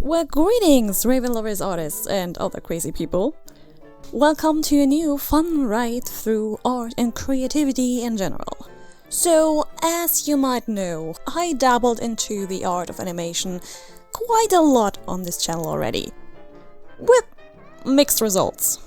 Well, greetings, Raven lovers, artists, and other crazy people. Welcome to a new fun ride through art and creativity in general. So, as you might know, I dabbled into the art of animation quite a lot on this channel already, with mixed results.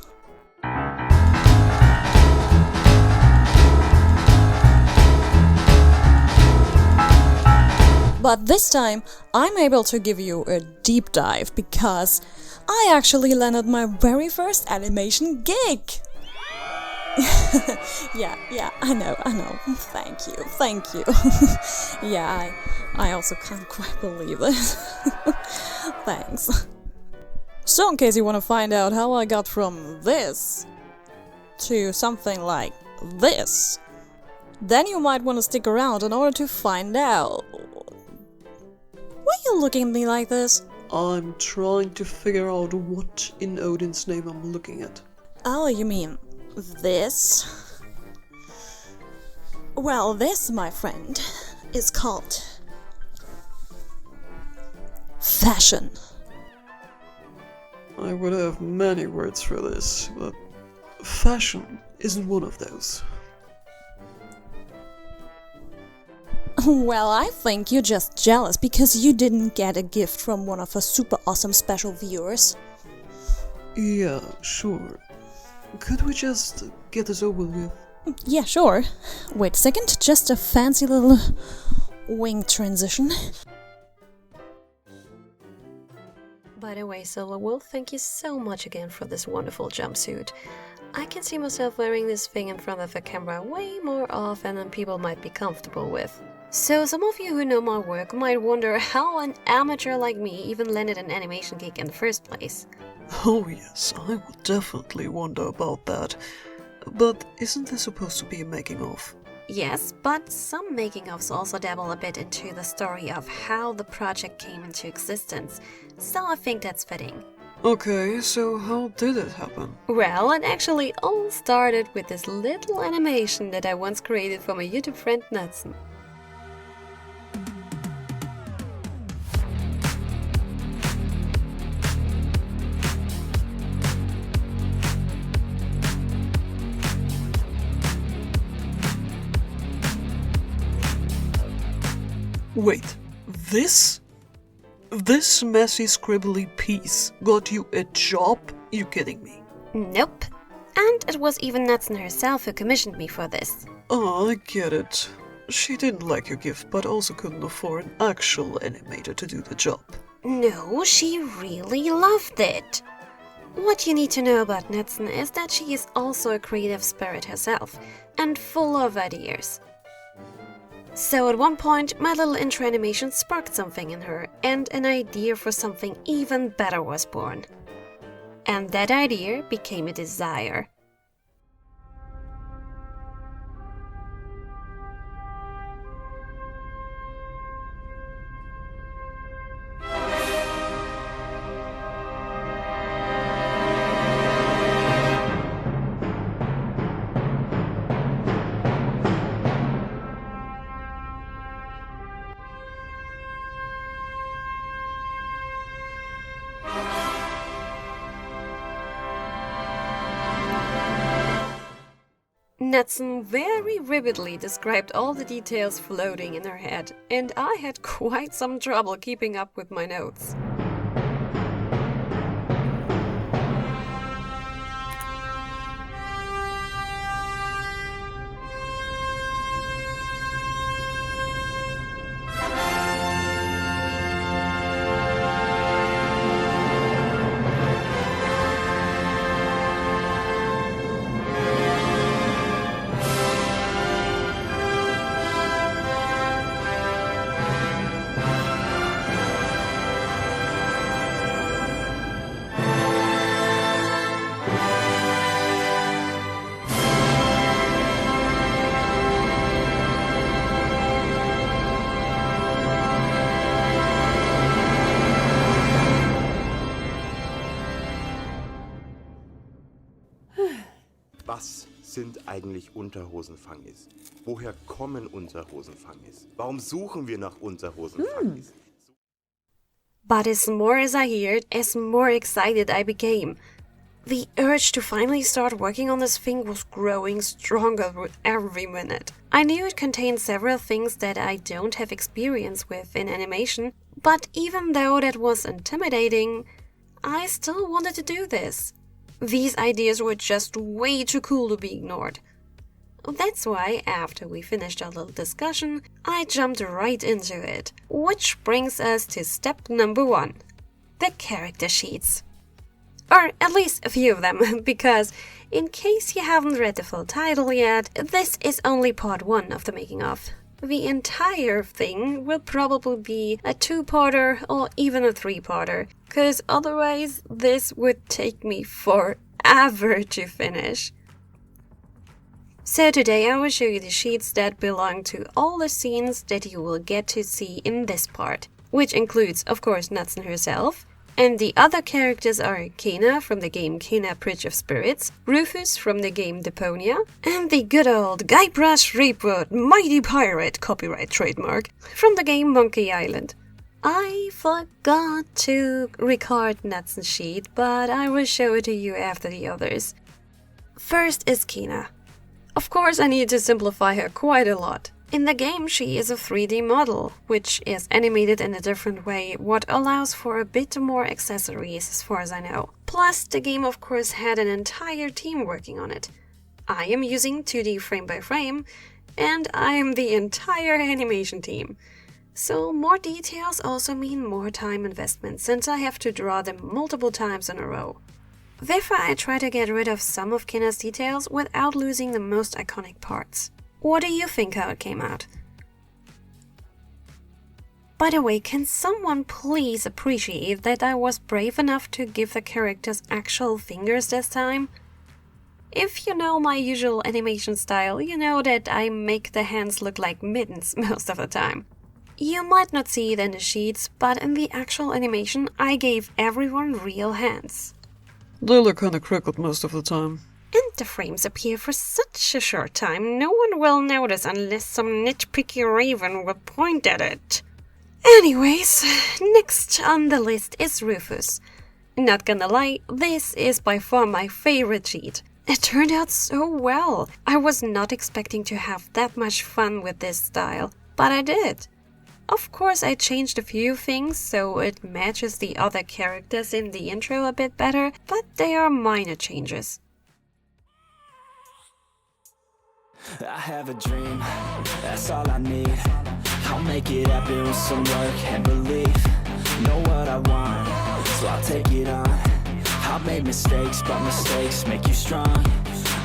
But this time, I'm able to give you a deep dive because I actually landed my very first animation gig! Yeah, I know. Thank you. Yeah, I also can't quite believe it. Thanks. So in case you want to find out how I got from this to something like this, then you might want to stick around in order to find out. Why are you looking at me like this? I'm trying to figure out what in Odin's name I'm looking at. Oh, you mean this? Well, this, my friend, is called fashion. I would have many words for this, but fashion isn't one of those. Well, I think you're just jealous because you didn't get a gift from one of our super awesome special viewers. Yeah, sure. Could we just get this over with? Yeah, sure. Wait a second, just a fancy little wing transition. By the way, Silver Wolf, thank you so much again for this wonderful jumpsuit. I can see myself wearing this thing in front of a camera way more often than people might be comfortable with. So some of you who know my work might wonder how an amateur like me even landed an animation gig in the first place. Oh yes, I would definitely wonder about that. But isn't this supposed to be a making-of? Yes, but some making-ofs also dabble a bit into the story of how the project came into existence, so I think that's fitting. Okay, so how did it happen? Well, it actually all started with this little animation that I once created for my YouTube friend Natson. Wait, this? This messy scribbly piece got you a job? You kidding me? Nope. And it was even Natson herself who commissioned me for this. Oh, I get it. She didn't like your gift, but also couldn't afford an actual animator to do the job. No, she really loved it. What you need to know about Natson is that she is also a creative spirit herself, and full of ideas. So at one point, my little intro animation sparked something in her, and an idea for something even better was born. And that idea became a desire. Natson very vividly described all the details floating in her head, and I had quite some trouble keeping up with my notes. Was sind eigentlich Unterhosenfangis? Woher kommen Unterhosenfangis? Warum suchen wir nach Unterhosenfangis? But as more as I heard, as more excited I became. The urge to finally start working on this thing was growing stronger with every minute. I knew it contained several things that I don't have experience with in animation, but even though that was intimidating, I still wanted to do this. These ideas were just way too cool to be ignored. That's why, after we finished our little discussion, I jumped right into it. Which brings us to step number 1. The character sheets. Or at least a few of them, because in case you haven't read the full title yet, this is only part 1 of the making of. The entire thing will probably be a 2-parter or even a 3-parter, cause otherwise this would take me forever to finish. So today I will show you the sheets that belong to all the scenes that you will get to see in this part, which includes, of course, Natsun herself, and the other characters are Kena from the game Kena Bridge of Spirits, Rufus from the game Deponia, and the good old Guybrush Threepwood Mighty Pirate copyright trademark from the game Monkey Island. I forgot to record Natsun's sheet, but I will show it to you after the others. First is Kena. Of course, I need to simplify her quite a lot. In the game, she is a 3D model, which is animated in a different way, what allows for a bit more accessories as far as I know. Plus, the game of course had an entire team working on it. I am using 2D frame by frame, and I am the entire animation team. So more details also mean more time investment, since I have to draw them multiple times in a row. Therefore, I try to get rid of some of Kena's details without losing the most iconic parts. What do you think how it came out? By the way, can someone please appreciate that I was brave enough to give the characters actual fingers this time? If you know my usual animation style, you know that I make the hands look like mittens most of the time. You might not see it in the sheets, but in the actual animation I gave everyone real hands. They look kinda crooked most of the time. And the frames appear for such a short time, no one will notice unless some nitpicky raven will point at it. Anyways, next on the list is Rufus. Not gonna lie, this is by far my favorite sheet. It turned out so well. I was not expecting to have that much fun with this style, but I did. Of course, I changed a few things so it matches the other characters in the intro a bit better, but they are minor changes. I have a dream, that's all I need. I'll make it happen with some work and belief. Know what I want, so I'll take it on. I've made mistakes, but mistakes make you strong.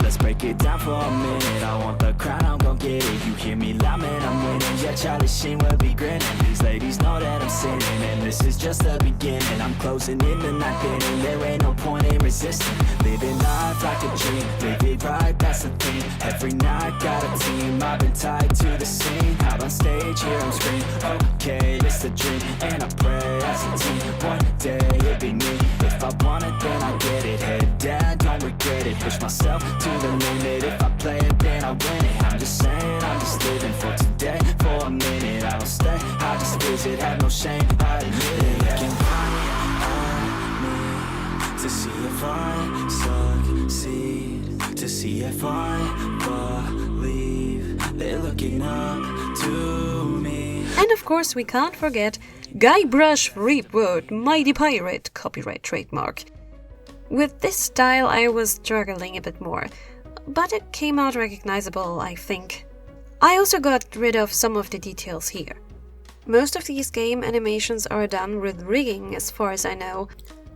Let's break it down for a minute. I want the crown, I'm gon' get it. You hear me loud, man, I'm winning. Yeah, Charlie Sheen will be grinning. These ladies know that I'm sinning, and this is just the beginning. I'm closing in the ninth inning. There ain't no point in resisting. Living life like a dream, live it right, that's the thing. Every night got a team, I've been tied to the scene. Out on stage, here I'm screaming. Okay, it's a dream, and I pray as a team. One day it'll be me. If I want it, then I get it. Head down, don't regret it. Push myself to the limit. If I play it, then I win it. I'm just saying, I'm just living for today. For a minute, I don't stay, I just visit. Have no shame, I admit it. Looking right at me to see if I succeed, to see if I believe. They're looking up to me. And of course, we can't forget Guybrush Threepwood Mighty Pirate copyright trademark. With this style I was struggling a bit more, but it came out recognizable, I think. I also got rid of some of the details here. Most of these game animations are done with rigging as far as I know,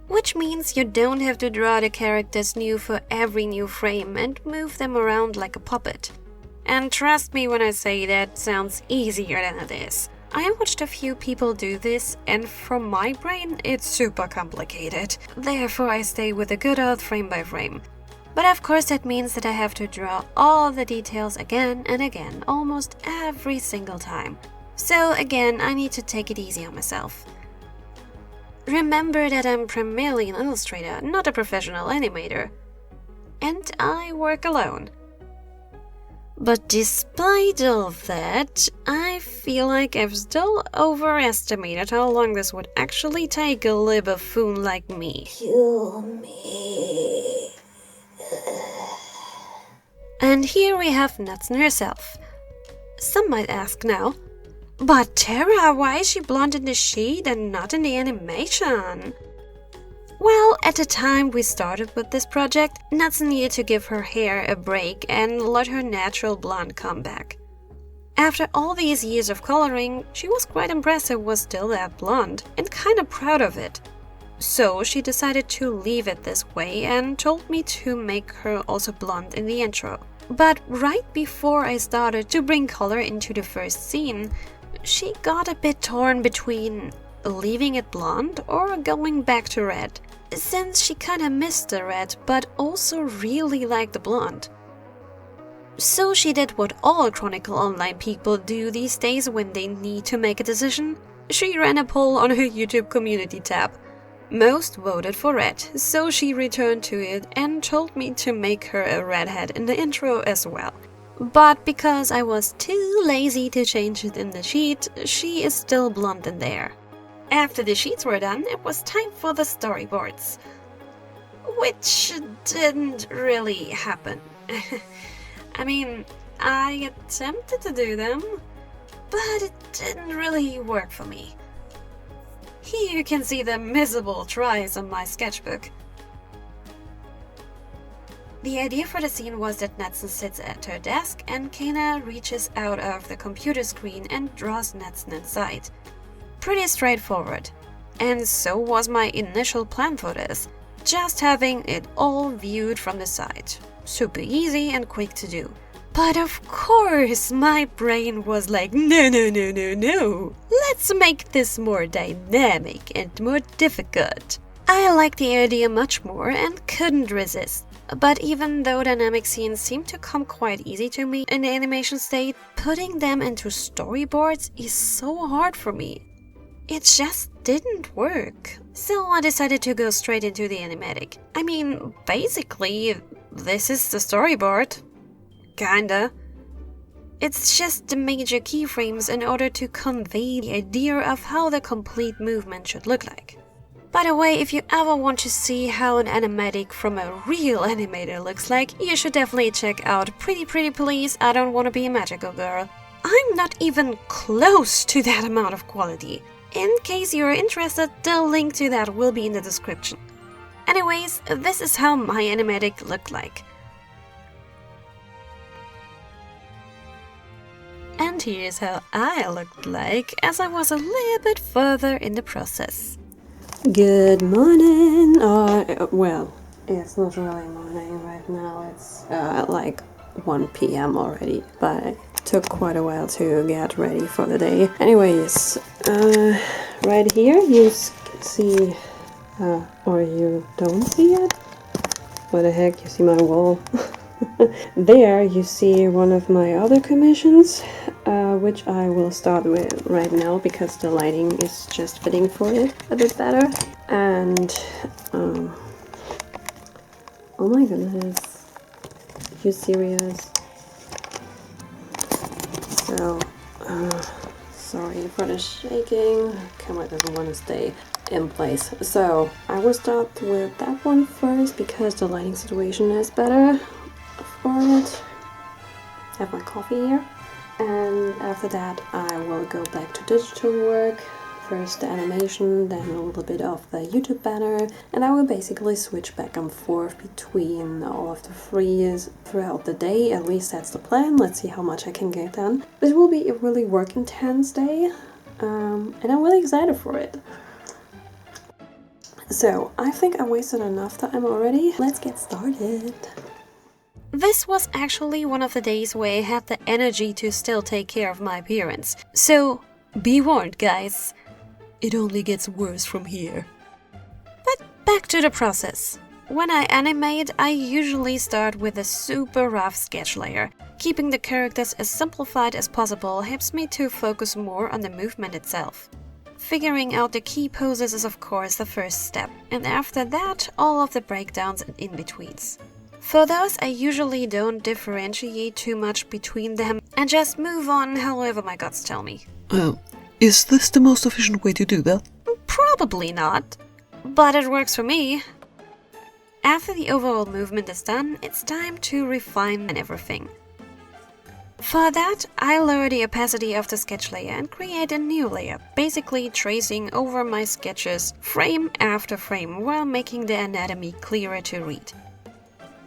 which means you don't have to draw the characters new for every new frame and move them around like a puppet. And trust me when I say that sounds easier than it is. I watched a few people do this, and from my brain, it's super complicated. Therefore, I stay with the good old frame by frame. But of course, that means that I have to draw all the details again and again, almost every single time. So again, I need to take it easy on myself. Remember that I'm primarily an illustrator, not a professional animator. And I work alone. But despite all that, I feel like I've still overestimated how long this would actually take a little buffoon like me. Kill me. And here we have Natsun herself. Some might ask now, but Tara, why is she blonde in the sheet and not in the animation? Well, at the time we started with this project, Natsun needed to give her hair a break and let her natural blonde come back. After all these years of coloring, she was quite impressed it was still that blonde, and kinda proud of it. So she decided to leave it this way and told me to make her also blonde in the intro. But right before I started to bring color into the first scene, she got a bit torn between leaving it blonde or going back to red, since she kinda missed the red but also really liked the blonde. So she did what all Chronicle Online people do these days when they need to make a decision. She ran a poll on her YouTube community tab. Most voted for red, so she returned to it and told me to make her a redhead in the intro as well. But because I was too lazy to change it in the sheet, she is still blonde in there. After the sheets were done, it was time for the storyboards. Which didn't really happen. I mean, I attempted to do them, but it didn't really work for me. Here you can see the miserable tries on my sketchbook. The idea for the scene was that Natsun sits at her desk and Kena reaches out of the computer screen and draws Natsun inside. Pretty straightforward. And so was my initial plan for this, just having it all viewed from the side. Super easy and quick to do. But of course, my brain was like, no. Let's make this more dynamic and more difficult. I liked the idea much more and couldn't resist. But even though dynamic scenes seem to come quite easy to me in the animation state, putting them into storyboards is so hard for me. It just didn't work. So I decided to go straight into the animatic. I mean, basically, this is the storyboard. Kinda. It's just the major keyframes in order to convey the idea of how the complete movement should look like. By the way, if you ever want to see how an animatic from a real animator looks like, you should definitely check out Pretty Please, I Don't Wanna Be a Magical Girl. I'm not even close to that amount of quality. In case you're interested, the link to that will be in the description. Anyways, this is how my animatic looked like. And here's how I looked like as I was a little bit further in the process. Good morning, well, it's not really morning right now, it's like 1 p.m. already, but it took quite a while to get ready for the day. Anyways, right here you see, or you don't see it? What the heck, you see my wall? There you see one of my other commissions, which I will start with right now because the lighting is just fitting for it a bit better. And oh my goodness, you serious? So sorry for the shaking, camera doesn't want to stay in place. So I will start with that one first because the lighting situation is better for it. Have my coffee here, and after that I will go back to digital work. First the animation, then a little bit of the YouTube banner, and I will basically switch back and forth between all of the three throughout the day. At least that's the plan. Let's see how much I can get done. This will be a really work intense day, and I'm really excited for it. So I think I wasted enough time already. Let's get started. This was actually one of the days where I had the energy to still take care of my appearance. So, be warned guys, it only gets worse from here. But back to the process. When I animate, I usually start with a super rough sketch layer. Keeping the characters as simplified as possible helps me to focus more on the movement itself. Figuring out the key poses is of course the first step, and after that all of the breakdowns and in-betweens. For those, I usually don't differentiate too much between them and just move on however my guts tell me. Is this the most efficient way to do that? Probably not, but it works for me. After the overall movement is done, it's time to refine everything. For that, I lower the opacity of the sketch layer and create a new layer, basically tracing over my sketches frame after frame while making the anatomy clearer to read.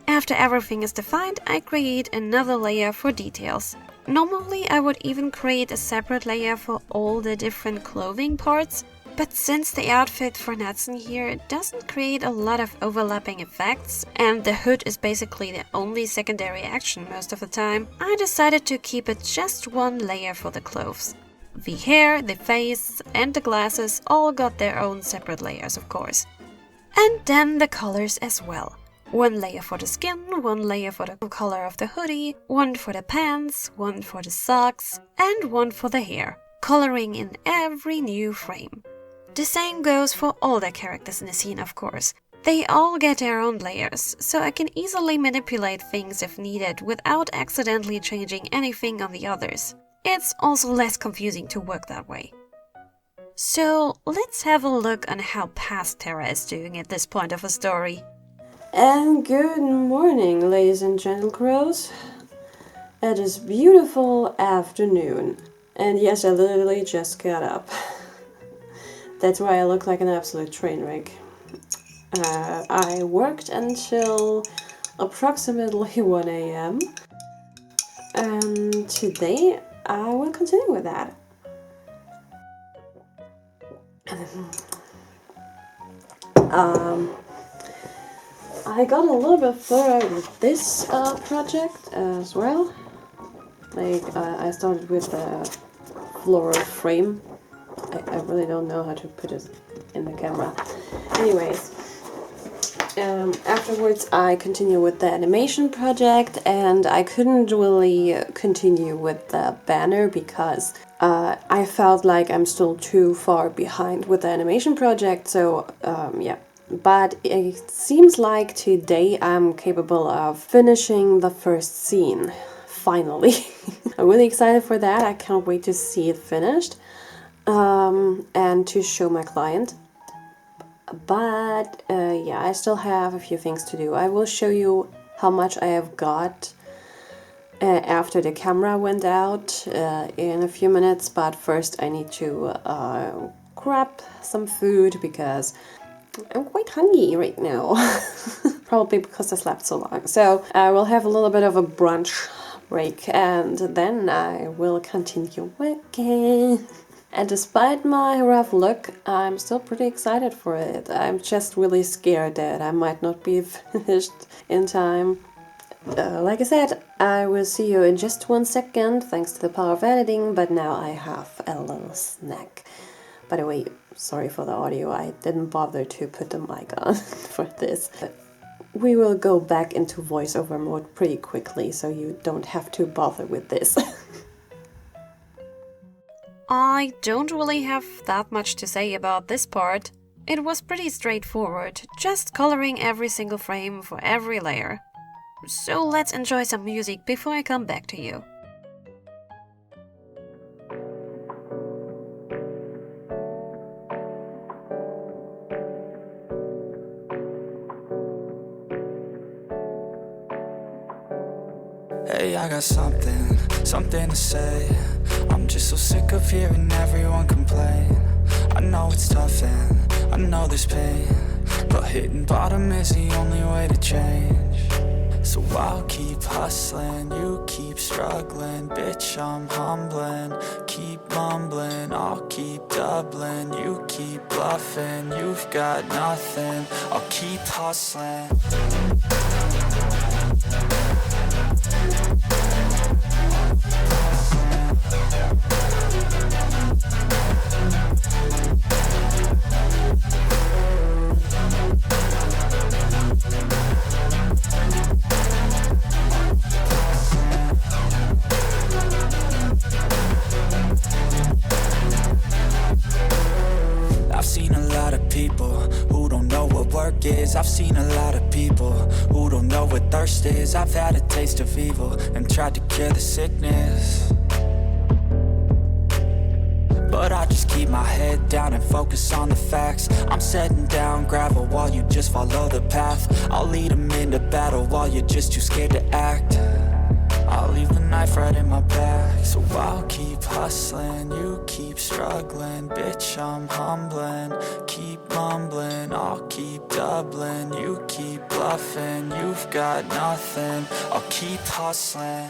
After everything is defined, I create another layer for details. Normally I would even create a separate layer for all the different clothing parts, but since the outfit for Natsun here doesn't create a lot of overlapping effects and the hood is basically the only secondary action most of the time, I decided to keep it just one layer for the clothes. The hair, the face and the glasses all got their own separate layers, of course. And then the colors as well. One layer for the skin, one layer for the color of the hoodie, one for the pants, one for the socks, and one for the hair, coloring in every new frame. The same goes for all the characters in the scene, of course. They all get their own layers, so I can easily manipulate things if needed without accidentally changing anything on the others. It's also less confusing to work that way. So let's have a look on how Past Terra is doing at this point of the story. And good morning, ladies and gentlecrows. It is beautiful afternoon. And yes, I literally just got up. That's why I look like an absolute train wreck. I worked until approximately 1 a.m. And today I will continue with that. I got a little bit further with this project as well. I started with the floral frame. I really don't know how to put it in the camera. Anyways, afterwards I continue with the animation project, and I couldn't really continue with the banner because I felt like I'm still too far behind with the animation project, so yeah. But it seems like today I'm capable of finishing the first scene, finally. I'm really excited for that. I can't wait to see it finished and to show my client. But yeah, I still have a few things to do. I will show you how much I have got after the camera went out in a few minutes, but first I need to grab some food because I'm quite hungry right now. Probably because I slept so long. So I will have a little bit of a brunch break and then I will continue working. And despite my rough look, I'm still pretty excited for it. I'm just really scared that I might not be finished in time. Like I said, I will see you in just 1 second, thanks to the power of editing, but now I have a little snack. By the way, sorry for the audio, I didn't bother to put the mic on for this. But we will go back into voiceover mode pretty quickly, so you don't have to bother with this. I don't really have that much to say about this part. It was pretty straightforward, just coloring every single frame for every layer. So let's enjoy some music before I come back to you. Hey, I got something to say. I'm just so sick of hearing everyone complain. I know it's tough and I know there's pain, but hitting bottom is the only way to change. So I'll keep hustling, you keep struggling. Bitch, I'm humbling, keep mumbling. I'll keep doubling, you keep bluffing. You've got nothing, I'll keep hustling. I've seen a lot of people who don't know what work work is. I've seen a lot of people who don't know what thirst is. I've had a taste of evil and tried to cure the sickness, but I just keep my head down and focus on the facts. I'm setting down gravel while you just follow the path. I'll lead them into battle while you're just too scared to act. I'll leave the knife right in my back. So I'll keep hustling, you keep struggling. Bitch, I'm humbling, keep mumbling. I'll keep doubling, you keep bluffing. You've got nothing, I'll keep hustling.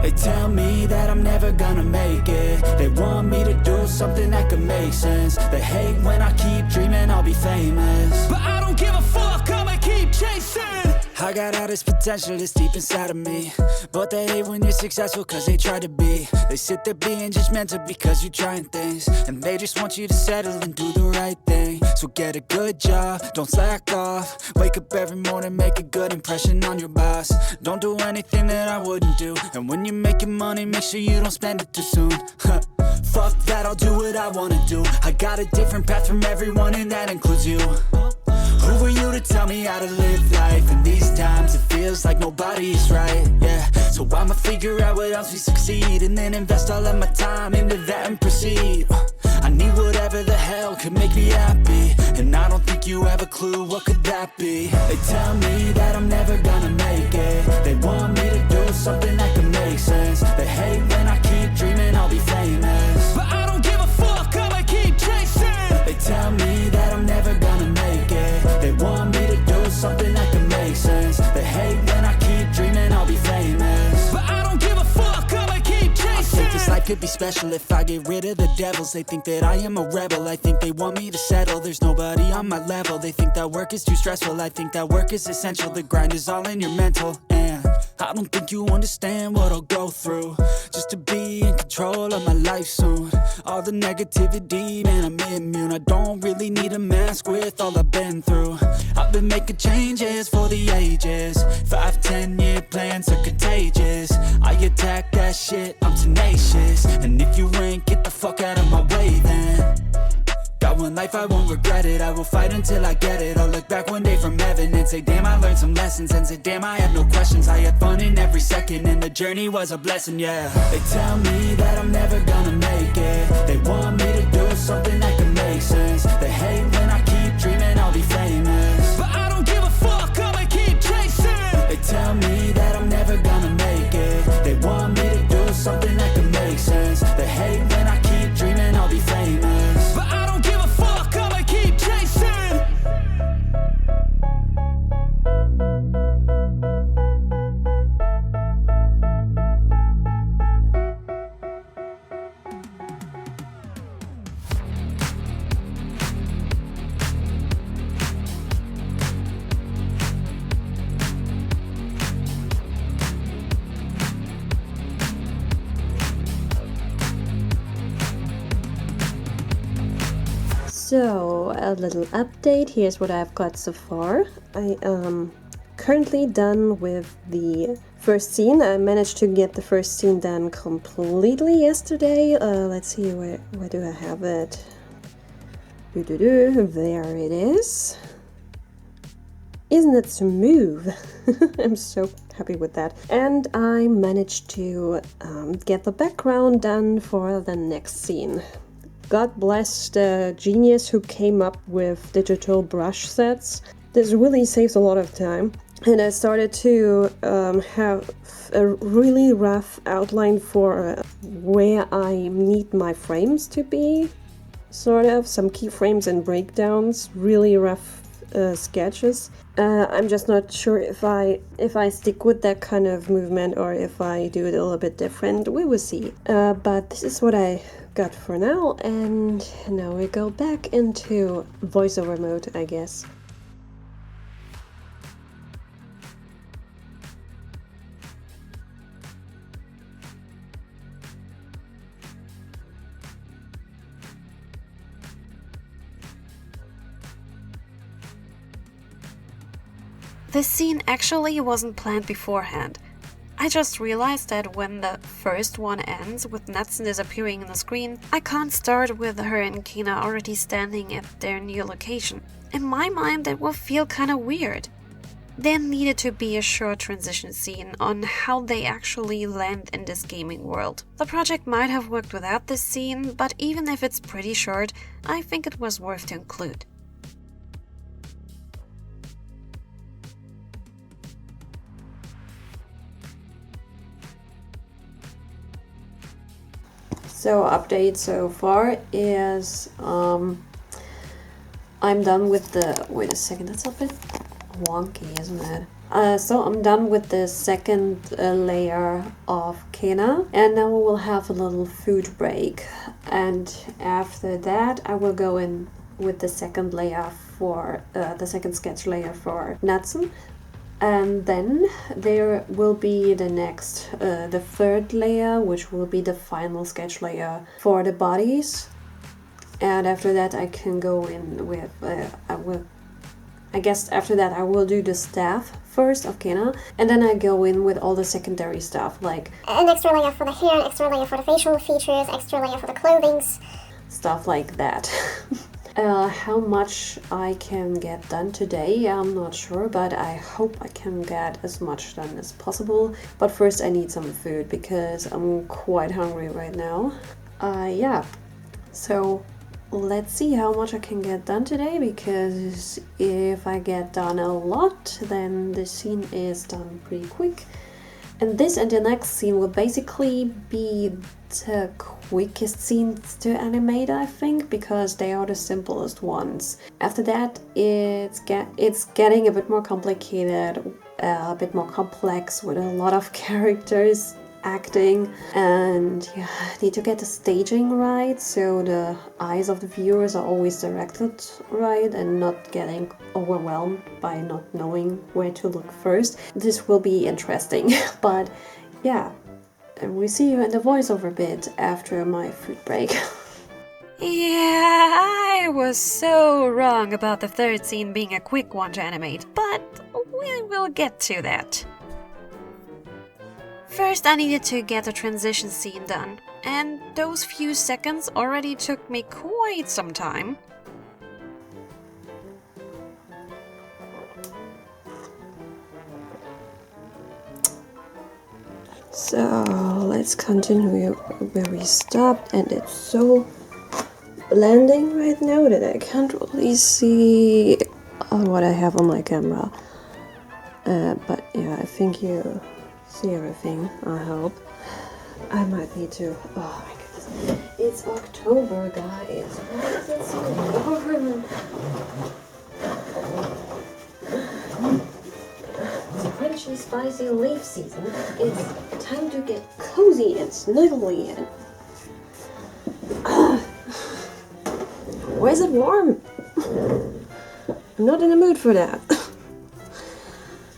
They tell me that I'm never gonna make it. They want me to do something that could make sense. They hate when I keep dreaming I'll be famous, but I don't give a fuck, I'ma keep chasing. I got all this potential that's deep inside of me, but they hate when you're successful cause they try to be. They sit there being judgmental because you're trying things, and they just want you to settle and do the right thing. So get a good job, don't slack off. Wake up every morning, make a good impression on your boss. Don't do anything that I wouldn't do, and when you're making money, make sure you don't spend it too soon. Fuck that, I'll do what I wanna do. I got a different path from everyone, and that includes you. Who are you to tell me how to live life? In these times it feels like nobody is right, yeah. So I'ma figure out what else we succeed, and then invest all of my time into that and proceed. I need whatever the hell could make me happy, and I don't think you have a clue what could that be. They tell me that I'm never gonna make it. They want me to do something that could make sense. They hate when I keep dreaming I'll be famous, but I don't give a fuck, I'ma keep chasing. They tell me that I'm never gonna make it. They want me to do something that can make sense. They hate when I keep dreaming I'll be famous, but I don't give a fuck, I'ma keep chasing. I think this life could be special if I get rid of the devils. They think that I am a rebel, I think they want me to settle. There's nobody on my level. They think that work is too stressful, I think that work is essential. The grind is all in your mental, and I don't think you understand what I'll go through just to be in control of my life soon. All the negativity, man, I'm immune. I don't really need a mask with all I've been through. I've been making changes for the ages. 5-10 year plans are contagious. I attack that shit, I'm tenacious. And if you ain't, get the fuck out of my way then. Got one life, I won't regret it. I will fight until I get it. I'll look back one day from heaven and say, damn, I learned some lessons. And say, damn, I have no questions. I had fun in every second, and the journey was a blessing, yeah. They tell me that I'm never gonna make it. They want me to do something that can make sense. They hate when I keep dreaming I'll be famous, but I don't give a fuck, I'ma keep chasing. They tell me that I'm never gonna make it. They want me to do something that can make sense. They hate when I keep dreaming I'll be famous, but I don't give a fuck, I'ma keep chasing. So, a little update. Here's what I've got so far. I am currently done with the first scene. I managed to get the first scene done completely yesterday. Let's see, where do I have it? There it is. Isn't it smooth? I'm so happy with that. And I managed to get the background done for the next scene. God bless the genius who came up with digital brush sets. This really saves a lot of time. And I started to have a really rough outline for where I need my frames to be. sort of, some keyframes and breakdowns, really rough sketches. I'm just not sure if I stick with that kind of movement or if I do it a little bit different. We will see. But this is what I got for now, and now we go back into voiceover mode, I guess. This scene actually wasn't planned beforehand. I just realized that when the first one ends with Natsun disappearing in the screen, I can't start with her and Kina already standing at their new location. In my mind, that will feel kinda weird. There needed to be a short transition scene on how they actually land in this gaming world. The project might have worked without this scene, but even if it's pretty short, I think it was worth to include. So update so far is I'm done with the, wait a second, that's a bit wonky, isn't it? So I'm done with the second layer of Kena, and now we will have a little food break, and after that I will go in with the second layer for the second sketch layer for Natsun. And then there will be the next, the third layer, which will be the final sketch layer for the bodies. And after that I can go in with, I guess after that I will do the staff first of Kena, and then I go in with all the secondary stuff, like an extra layer for the hair, an extra layer for the facial features, extra layer for the clothings. Stuff like that. How much I can get done today, I'm not sure, but I hope I can get as much done as possible. But first I need some food because I'm quite hungry right now. Yeah, so let's see how much I can get done today, because if I get done a lot, then the scene is done pretty quick. And this and the next scene will basically be the quickest scenes to animate, I think, because they are the simplest ones. After that, it's getting a bit more complicated, a bit more complex, with a lot of characters acting, and you need to get the staging right, so the eyes of the viewers are always directed right and not getting overwhelmed by not knowing where to look first. This will be interesting, but yeah, and we see you in the voiceover bit after my food break. Yeah, I was so wrong about the third scene being a quick one to animate, but we will get to that. First, I needed to get the transition scene done, and those few seconds already took me quite some time. So let's continue where we stopped, and it's so blending right now that I can't really see what I have on my camera. But yeah, I think you see everything, I hope. I might need to, oh my goodness, it's October, guys. Why is it so warm? Crunchy, spicy leaf season. It's time to get cozy and snuggly and... Why is it warm? I'm not in the mood for that.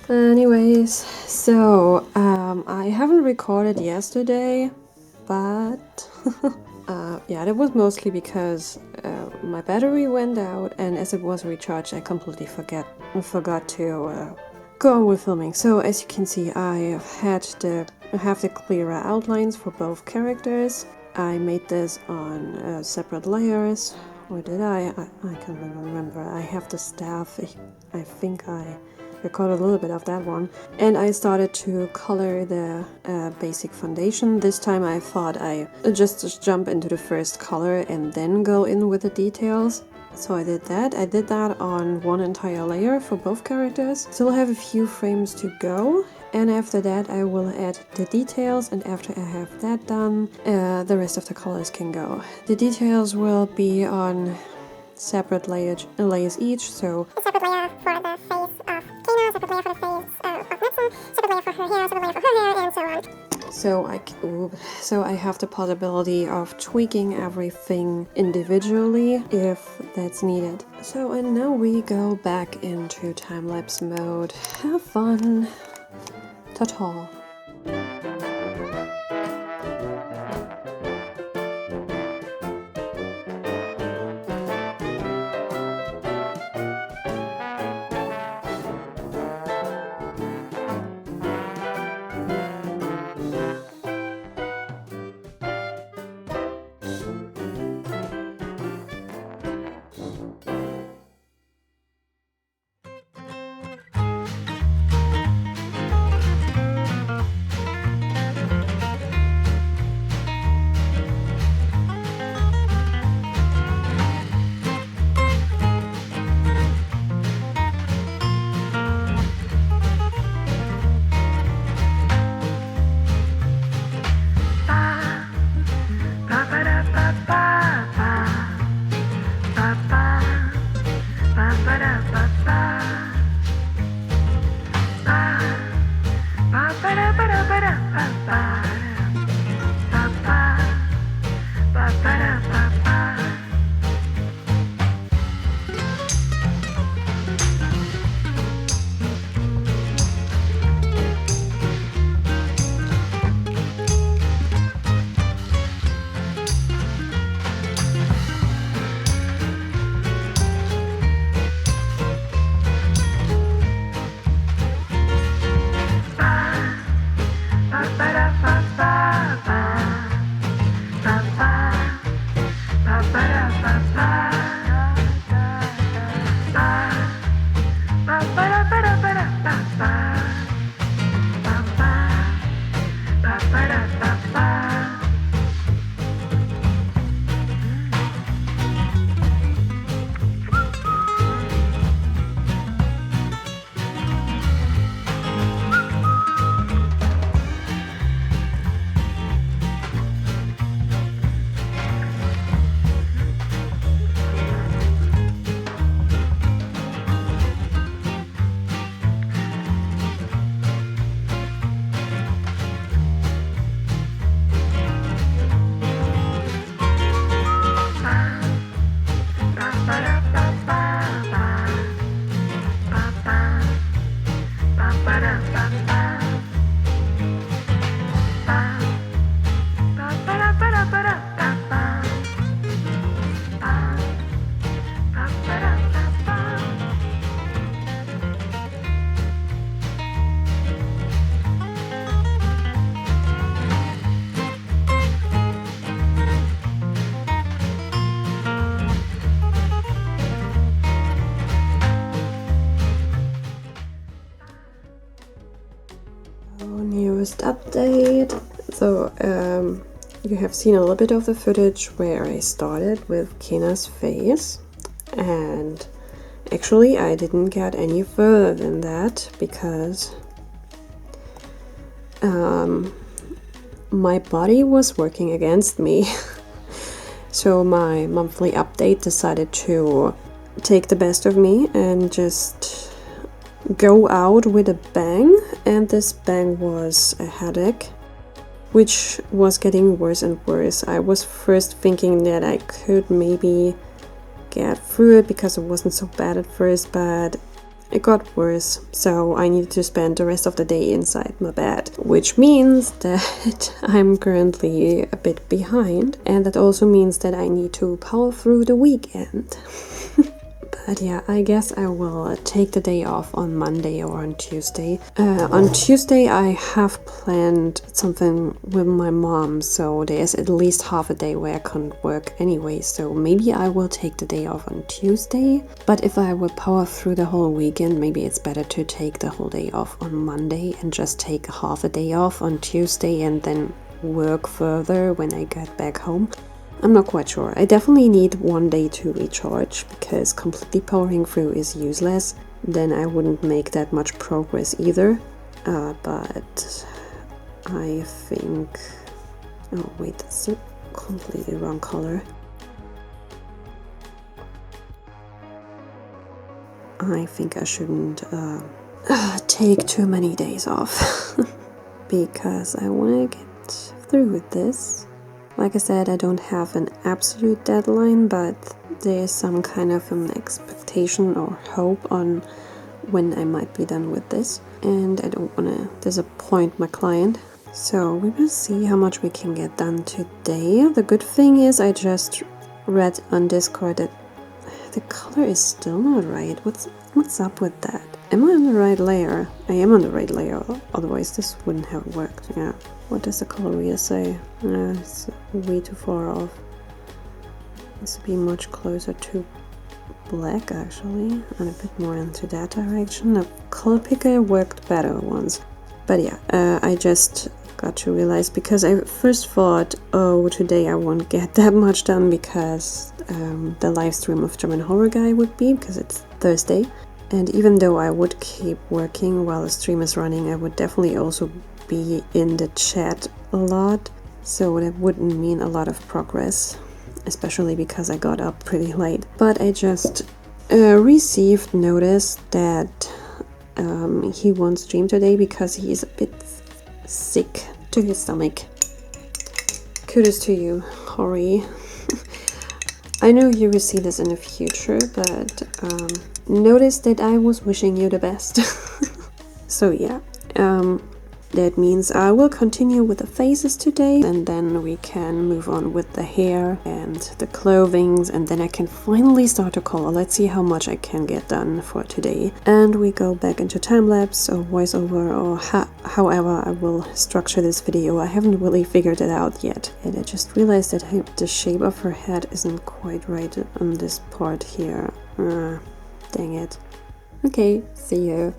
Anyways, so I haven't recorded yesterday, but yeah, that was mostly because my battery went out, and as it was recharged, I completely forgot to go on with filming. So as you can see, I have the clearer outlines for both characters. I made this on separate layers. Or did I? I can't remember. I have the staff. I think I recorded a little bit of that one. And I started to color the basic foundation. This time I thought I just jump into the first color and then go in with the details. So I did that. I did that on one entire layer for both characters. Still have a few frames to go. and after that I will add the details, and after I have that done, the rest of the colors can go. The details will be on separate layers each, so A separate layer for the face of Kena, a separate layer for the face of Nixon, a separate layer for her hair, a separate layer for her hair, and so on. So I have the possibility of tweaking everything individually if that's needed. So, and now we go back into time-lapse mode. Have fun. Ta-ta. Newest update. So you have seen a little bit of the footage where I started with Kena's face, and actually I didn't get any further than that because my body was working against me. So my monthly update decided to take the best of me and just go out with a bang, and this bang was a headache, which was getting worse and worse. I was first thinking that I could maybe get through it because it wasn't so bad at first, but it got worse, so I needed to spend the rest of the day inside my bed, which means that I'm currently a bit behind, and that also means that I need to power through the weekend. But yeah, I guess I will take the day off on Monday or on Tuesday. On Tuesday I have planned something with my mom, so there's at least half a day where I can't work anyway, so maybe I will take the day off on Tuesday. But if I will power through the whole weekend, maybe it's better to take the whole day off on Monday and just take half a day off on Tuesday and then work further when I get back home. I'm not quite sure. I definitely need one day to recharge, because completely powering through is useless. Then I wouldn't make that much progress either. but I think... Oh wait, that's a completely wrong color. I think I shouldn't take too many days off because I want to get through with this. Like I said, I don't have an absolute deadline, but there's some kind of an expectation or hope on when I might be done with this, and I don't want to disappoint my client. So we will see how much we can get done today. The good thing is I just read on Discord that the color is still not right. What's up with that? Am I on the right layer? I am on the right layer, otherwise this wouldn't have worked. Yeah. What does the color wheel say? It's way too far off. This would be much closer to black actually, and a bit more into that direction. The color picker worked better once. But yeah, I just got to realize, because I first thought, oh, today I won't get that much done because the live stream of German Horror Guy would be, because it's Thursday. And even though I would keep working while the stream is running, I would definitely also be in the chat a lot. So that wouldn't mean a lot of progress, especially because I got up pretty late. But I just received notice that he won't stream today because he is a bit sick to his stomach. Kudos to you, Hori. I know you will see this in the future, but notice that I was wishing you the best. So yeah, that means I will continue with the faces today, and then we can move on with the hair and the clothing, and then I can finally start a color. Let's see how much I can get done for today. And we go back into time-lapse or voiceover, or however I will structure this video. I haven't really figured it out yet. And I just realized that the shape of her head isn't quite right on this part here. Dang it. Okay, see you.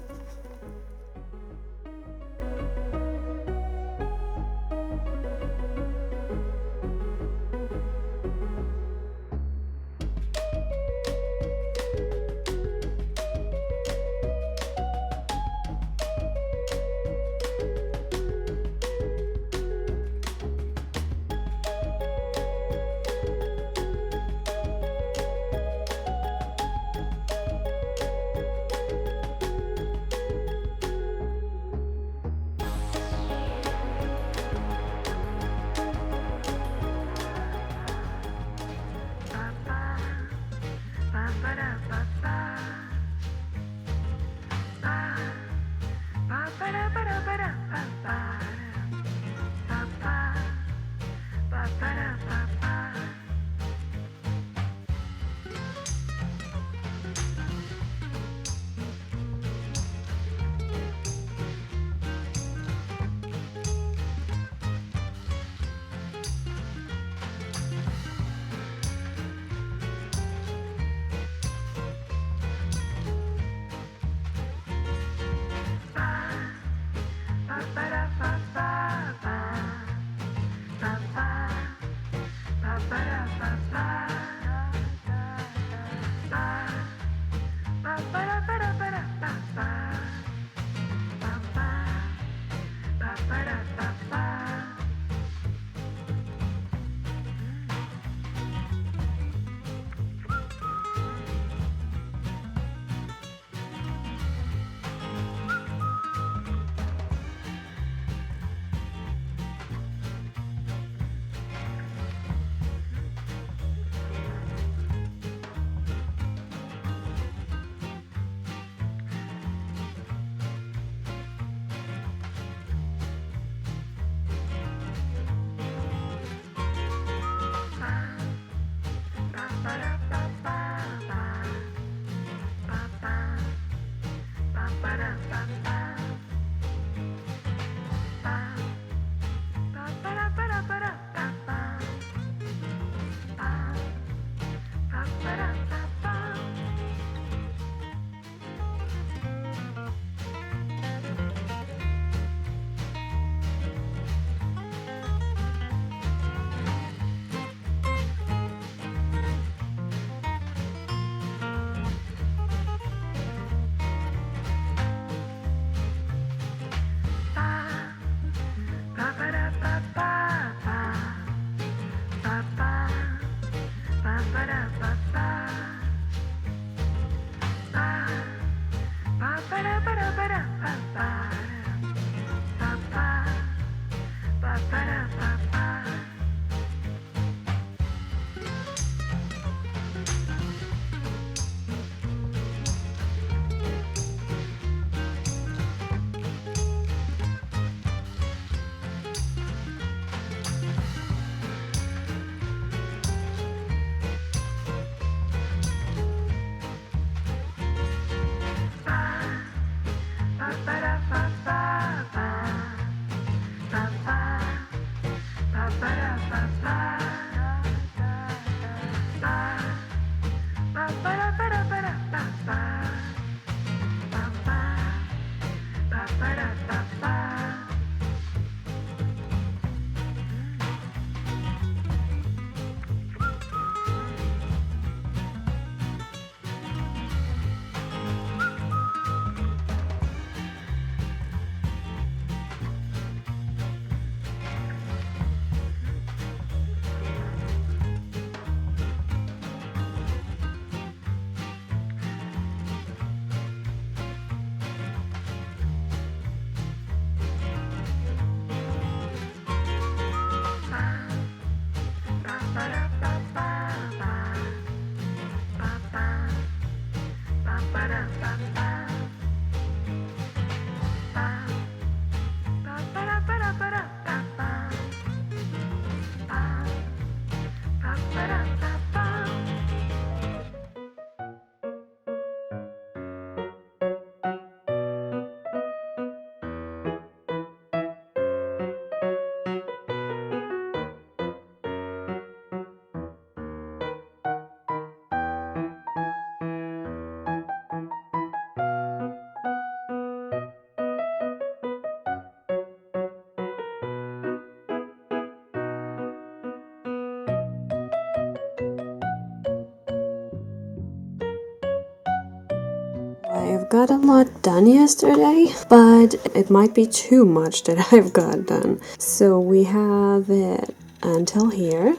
I've got a lot done yesterday, but it might be too much that I've got done. So we have it until here.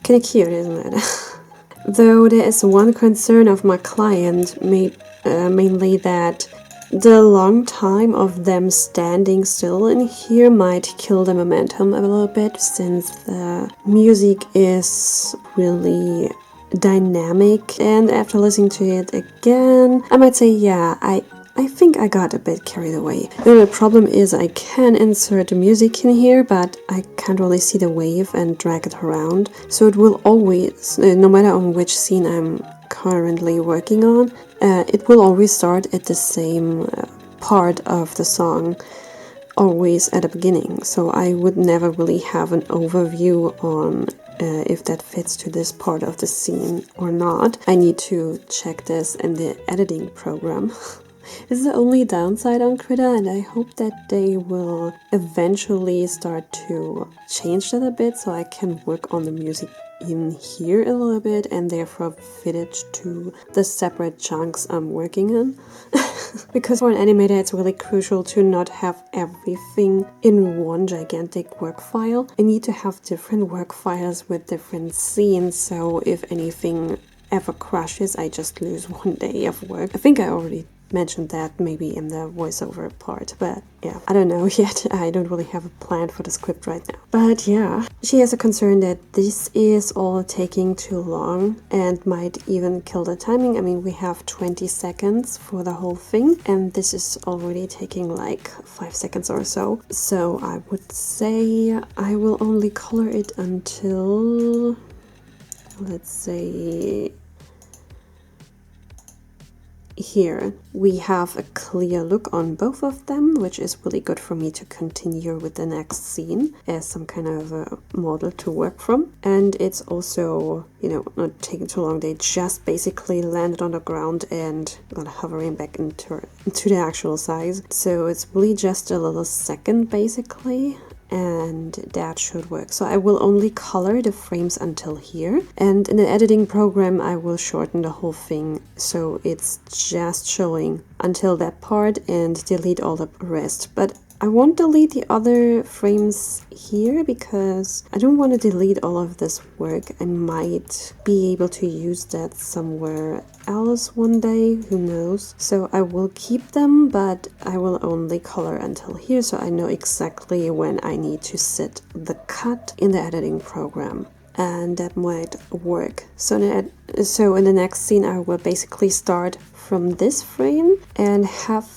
Kinda cute, isn't it? Though there is one concern of my client, mainly that the long time of them standing still in here might kill the momentum a little bit, since the music is really dynamic, and after listening to it again, I might say, yeah, I think I got a bit carried away. The problem is I can insert the music in here, but I can't really see the wave and drag it around. So it will always, no matter on which scene I'm currently working on, it will always start at the same part of the song, always at the beginning. So I would never really have an overview on if that fits to this part of the scene or not. I need to check this in the editing program. This is the only downside on Krita, and I hope that they will eventually start to change that a bit so I can work on the music in here a little bit and therefore fit it to the separate chunks I'm working on. Because for an animator it's really crucial to not have everything in one gigantic work file. I need to have different work files with different scenes, so if anything ever crashes I just lose one day of work. I think I already mentioned that maybe in the voiceover part, but yeah, I don't know yet. I don't really have a plan for the script right now. But yeah, she has a concern that this is all taking too long and might even kill the timing. I mean, we have 20 seconds for the whole thing, and this is already taking like 5 seconds or so. So I would say I will only color it until, let's say, here. We have a clear look on both of them, which is really good for me to continue with the next scene as some kind of a model to work from. And it's also, you know, not taking too long. They just basically landed on the ground and got hovering back into the actual size. So it's really just a little second basically, and that should work. So I will only color the frames until here, and in the editing program I will shorten the whole thing so it's just showing until that part and delete all the rest. But I won't delete the other frames here because I don't want to delete all of this work. I might be able to use that somewhere else one day, who knows. So I will keep them, but I will only color until here so I know exactly when I need to set the cut in the editing program. And that might work. So in the next scene I will basically start from this frame and have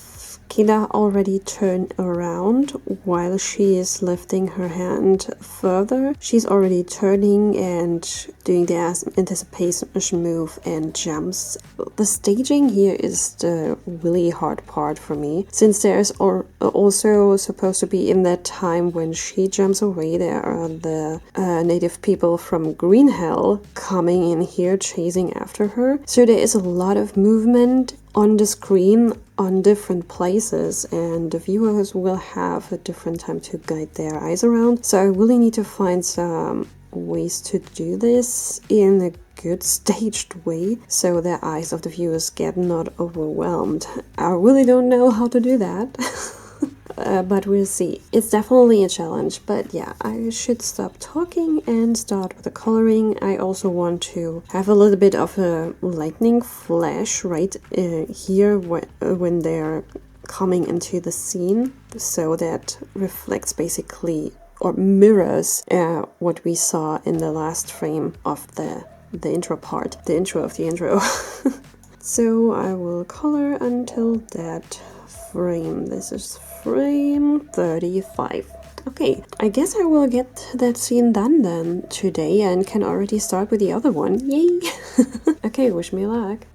Kida already turned around while she is lifting her hand further. She's already turning and doing the anticipation move and jumps. The staging here is the really hard part for me, since there's also supposed to be in that time when she jumps away, there are the native people from Green Hell coming in here chasing after her. So there is a lot of movement on the screen on different places, and the viewers will have a different time to guide their eyes around. So I really need to find some ways to do this in a good staged way so the eyes of the viewers get not overwhelmed. I really don't know how to do that. But we'll see. It's definitely a challenge, but yeah, I should stop talking and start with the coloring. I also want to have a little bit of a lightning flash right here when they're coming into the scene, so that reflects basically or mirrors what we saw in the last frame of the the intro part, the intro of the intro. So I will color until that frame. This is frame 35. Okay, I guess I will get that scene done then today and can already start with the other one. Yay! Okay, wish me luck.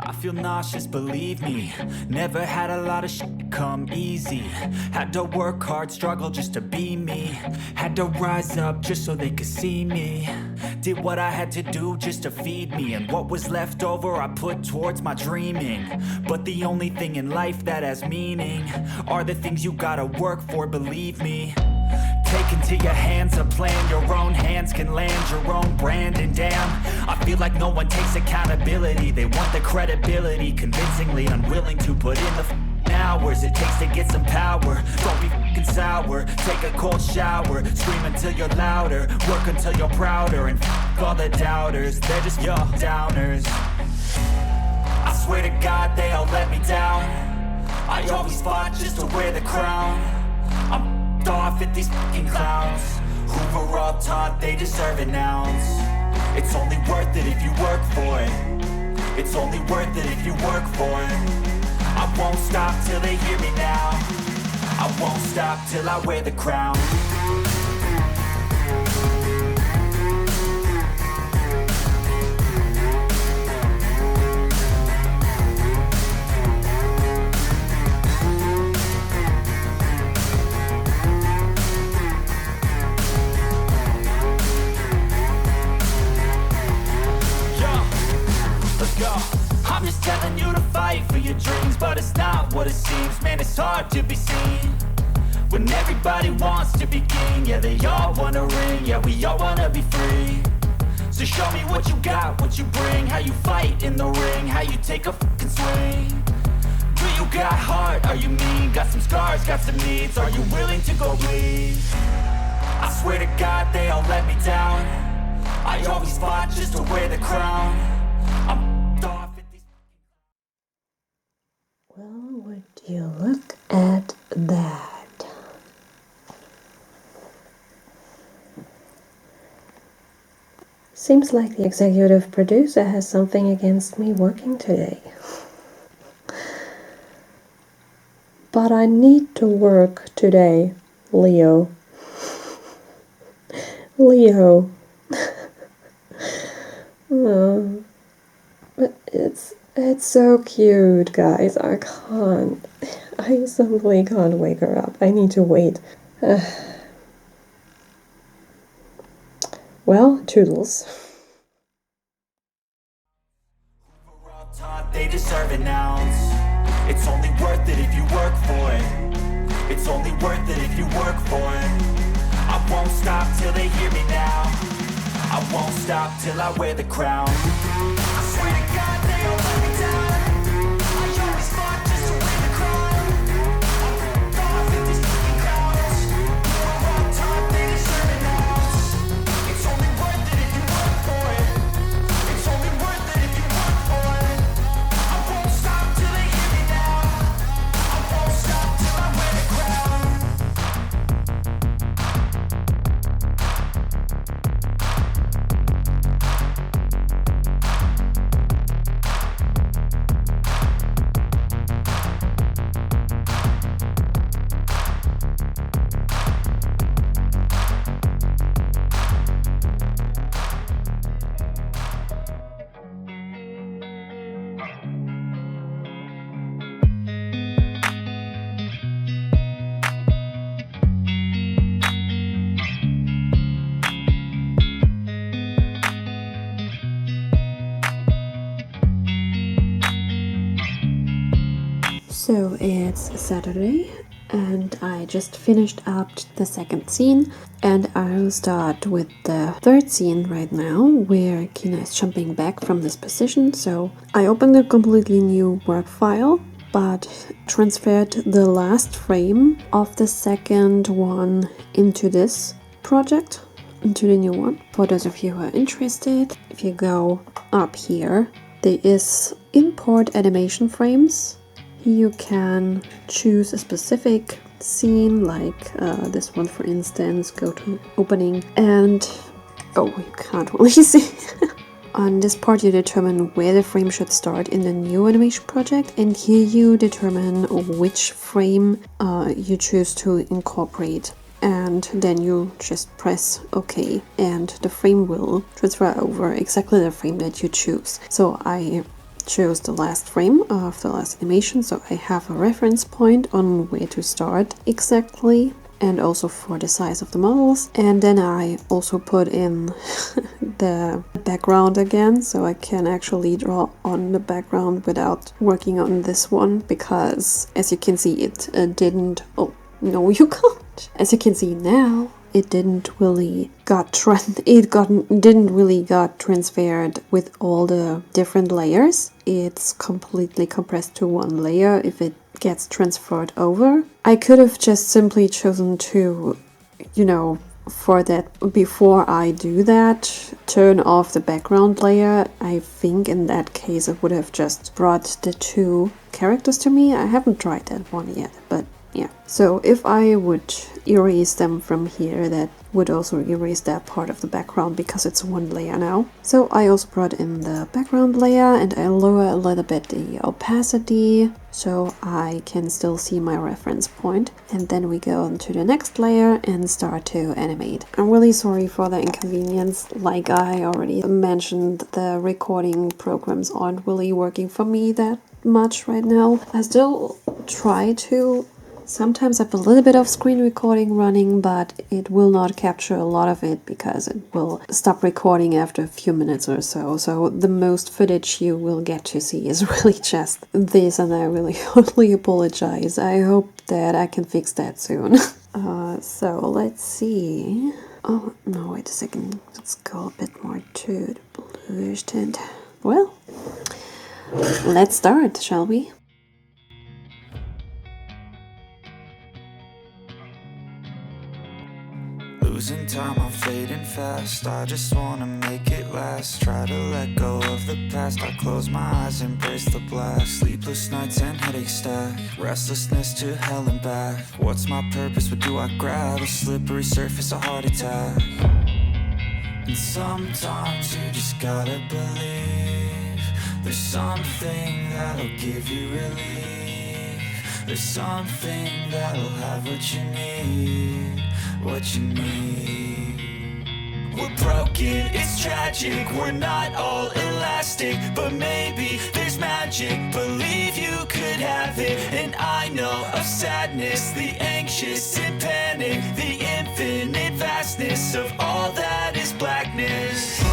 I feel nauseous, believe me. Never had a lot of shit come easy. Had to work hard, struggle just to be me. Had to rise up just so they could see me. Did what I had to do just to feed me. And what was left over I put towards my dreaming. But the only thing in life that has meaning are the things you gotta work for, believe me. Take into your hands a plan, your own hands can land your own brand. And damn, I feel like no one takes accountability. They want the credibility, convincingly unwilling to put in the hours it takes to get some power. Don't be f***ing sour, take a cold shower. Scream until you're louder, work until you're prouder. And f*** all the doubters, they're just your downers. I swear to God they all let me down. I always fought just to wear the crown. I'm off at these fucking clowns who were all taught they deserve an ounce. It's only worth it if you work for it. It's only worth it if you work for it. I won't stop till they hear me now. I won't stop till I wear the crown. I'm just telling you to fight for your dreams, but it's not what it seems. Man, it's hard to be seen when everybody wants to be king. Yeah, they all wanna ring, yeah, we all wanna be free. So show me what you got, what you bring, how you fight in the ring, how you take a fucking swing. Do you got heart, are you mean? Got some scars, got some needs, are you willing to go bleed? I swear to God they all let me down. I always fought just to wear the crown. I'm off at these. Well, would you look at that? Seems like the executive producer has something against me working today. But I need to work today, Leo. Leo. Oh. But it's so cute, guys. I simply can't wake her up. I need to wait. Well, toodles. They deserve an ounce. It's only worth it if you work for it. It's only worth it if you work for it. I won't stop till they hear me now. I won't stop till I wear the crown. I swear to God they all let me down. I always fought just to wear the crown. I'm off at these fucking clowns. We're all taught they deserve an ounce. It's only worth it if you work for it. It's only worth it if you work for it. I won't stop till they hear me now. I won't stop till I wear the crown. So it's Saturday and I just finished up the second scene, and I'll start with the third scene right now where Kina is jumping back from this position. So I opened a completely new work file but transferred the last frame of the second one into this project, into the new one. For those of you who are interested, if you go up here, there is import animation frames. You can choose a specific scene, like this one for instance, go to opening, and oh, you can't really see. On this part you determine where the frame should start in the new animation project, and here you determine which frame you choose to incorporate, and then you just press OK and the frame will transfer over exactly the frame that you choose. So I chose the last frame of the last animation, so I have a reference point on where to start exactly, and also for the size of the models. And then I also put in the background again, so I can actually draw on the background without working on this one, because as you can see it didn't, oh no you can't, as you can see now it didn't really got transferred with all the different layers. It's completely compressed to one layer if it gets transferred over. I could have just simply chosen to, you know, for that, before I do that, turn off the background layer. I think in that case it would have just brought the two characters to me. I haven't tried that one yet, but yeah. So if I would erase them from here, that would also erase that part of the background because it's one layer now. So I also brought in the background layer, and I lower a little bit the opacity so I can still see my reference point. And then we go into the next layer and start to animate. I'm really sorry for the inconvenience. Like I already mentioned, the recording programs aren't really working for me that much right now. I still try to sometimes have a little bit of screen recording running, but it will not capture a lot of it because it will stop recording after a few minutes or so. So the most footage you will get to see is really just this, and I really only apologize. I hope that I can fix that soon. So let's see. Oh no, wait a second. Let's go a bit more to the bluish tint. Well, let's start, shall we? Losing time, I'm fading fast. I just wanna make it last. Try to let go of the past. I close my eyes, embrace the blast. Sleepless nights and headaches stack. Restlessness to hell and back. What's my purpose? What do I grab? A slippery surface, a heart attack. And sometimes you just gotta believe there's something that'll give you relief. There's something that'll have what you need. What you need. We're broken, it's tragic. We're not all elastic, but maybe there's magic. Believe you could have it. And I know of sadness, the anxious and panic, the infinite vastness of all that is blackness.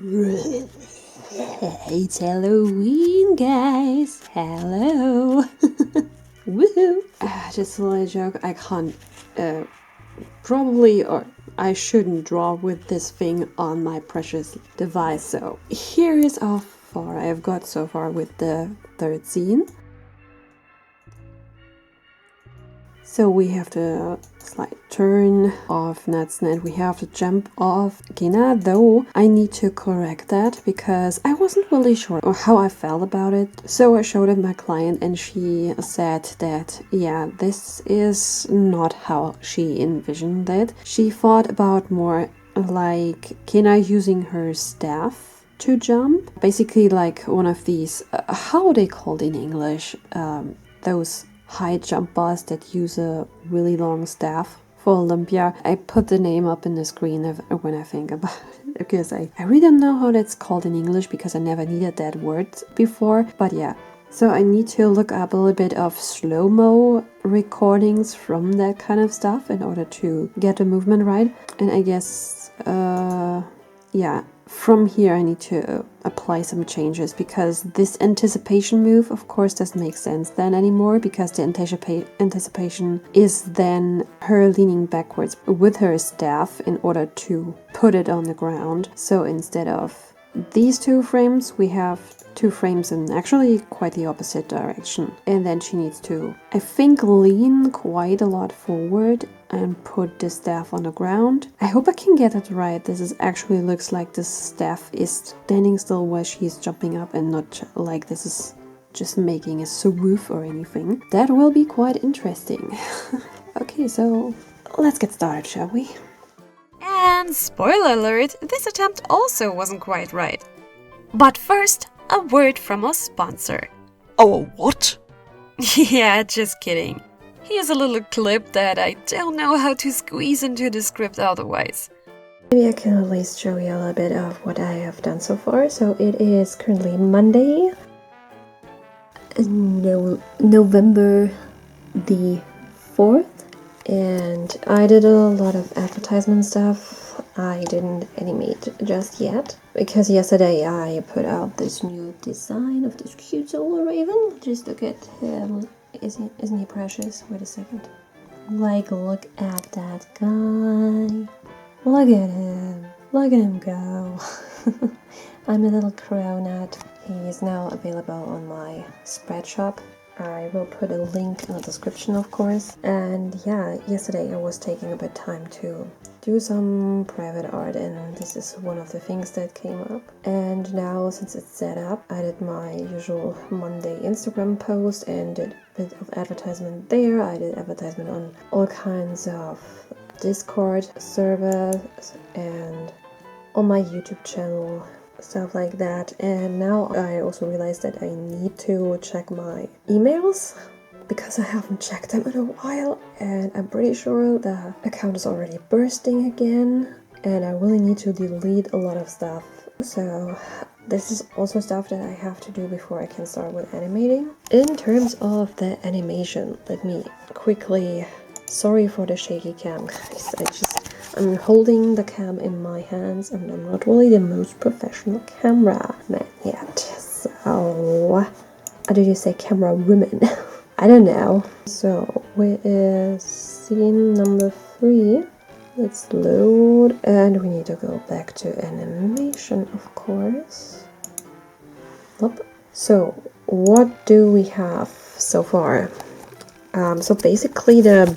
It's Halloween, guys. Hello. Woohoo. Just a little joke. I can't, probably, or I shouldn't draw with this thing on my precious device. So here is how far I've got so far with the third scene. So we have to slight turn off Natsume, we have to jump off Kina, though I need to correct that because I wasn't really sure how I felt about it. So I showed it my client and she said that, yeah, this is not how she envisioned it. She thought about more like Kina using her staff to jump. Basically like one of these, how are they called in English? Those high jumpers that use a really long staff for Olympia. I put the name up in the screen when I think about it because I really don't know how that's called in English because I never needed that word before. But yeah, so I need to look up a little bit of slow-mo recordings from that kind of stuff in order to get the movement right. And I guess, yeah, from here I need to apply some changes because this anticipation move of course doesn't make sense then anymore because the anticipation is then her leaning backwards with her staff in order to put it on the ground. So instead of these two frames we have two frames in actually quite the opposite direction, and then she needs to, I think, lean quite a lot forward and put the staff on the ground. I hope I can get it right. This is actually looks like the staff is standing still while she's jumping up and not like this is just making a swoosh or anything. That will be quite interesting. Okay, so let's get started, shall we? And spoiler alert, this attempt also wasn't quite right. But first, a word from our sponsor. Our what? Yeah, just kidding. Here's a little clip that I don't know how to squeeze into the script otherwise. Maybe I can at least show you a little bit of what I have done so far. So it is currently Monday, November the 4th, and I did a lot of advertisement stuff. I didn't animate just yet because yesterday I put out this new design of this cute little raven. Just look at him. Isn't he precious? Wait a second. Like, look at that guy. Look at him. Look at him go. I'm a little cronut. He is now available on my spread shop. I will put a link in the description, of course. And yeah, yesterday I was taking a bit time to do some private art, and this is one of the things that came up. And now, since it's set up, I did my usual Monday Instagram post and did a bit of advertisement there. I did advertisement on all kinds of Discord servers and on my YouTube channel, stuff like that. And now I also realized that I need to check my emails because I haven't checked them in a while, and I'm pretty sure the account is already bursting again and I really need to delete a lot of stuff. So this is also stuff that I have to do before I can start with animating. In terms of the animation, let me quickly, sorry for the shaky cam guys, I'm holding the cam in my hands and I'm not really the most professional cameraman yet. So, how did you say camera woman? I don't know. So, where is scene number 3? Let's load, and we need to go back to animation, of course. Nope. So, what do we have so far? So basically the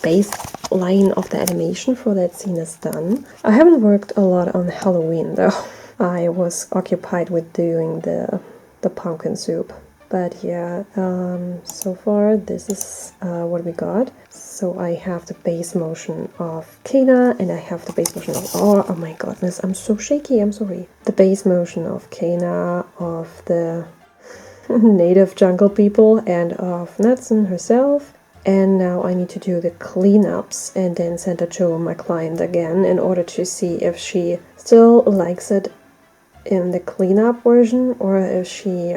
baseline of the animation for that scene is done. I haven't worked a lot on Halloween though. I was occupied with doing the pumpkin soup. But yeah, so far this is what we got. So I have the base motion of Kana and I have the base motion of, oh my goodness, I'm so shaky, I'm sorry. The base motion of Kana, of the native jungle people, and of Natsun herself. And now I need to do the cleanups and then send it to my client again in order to see if she still likes it in the cleanup version or if she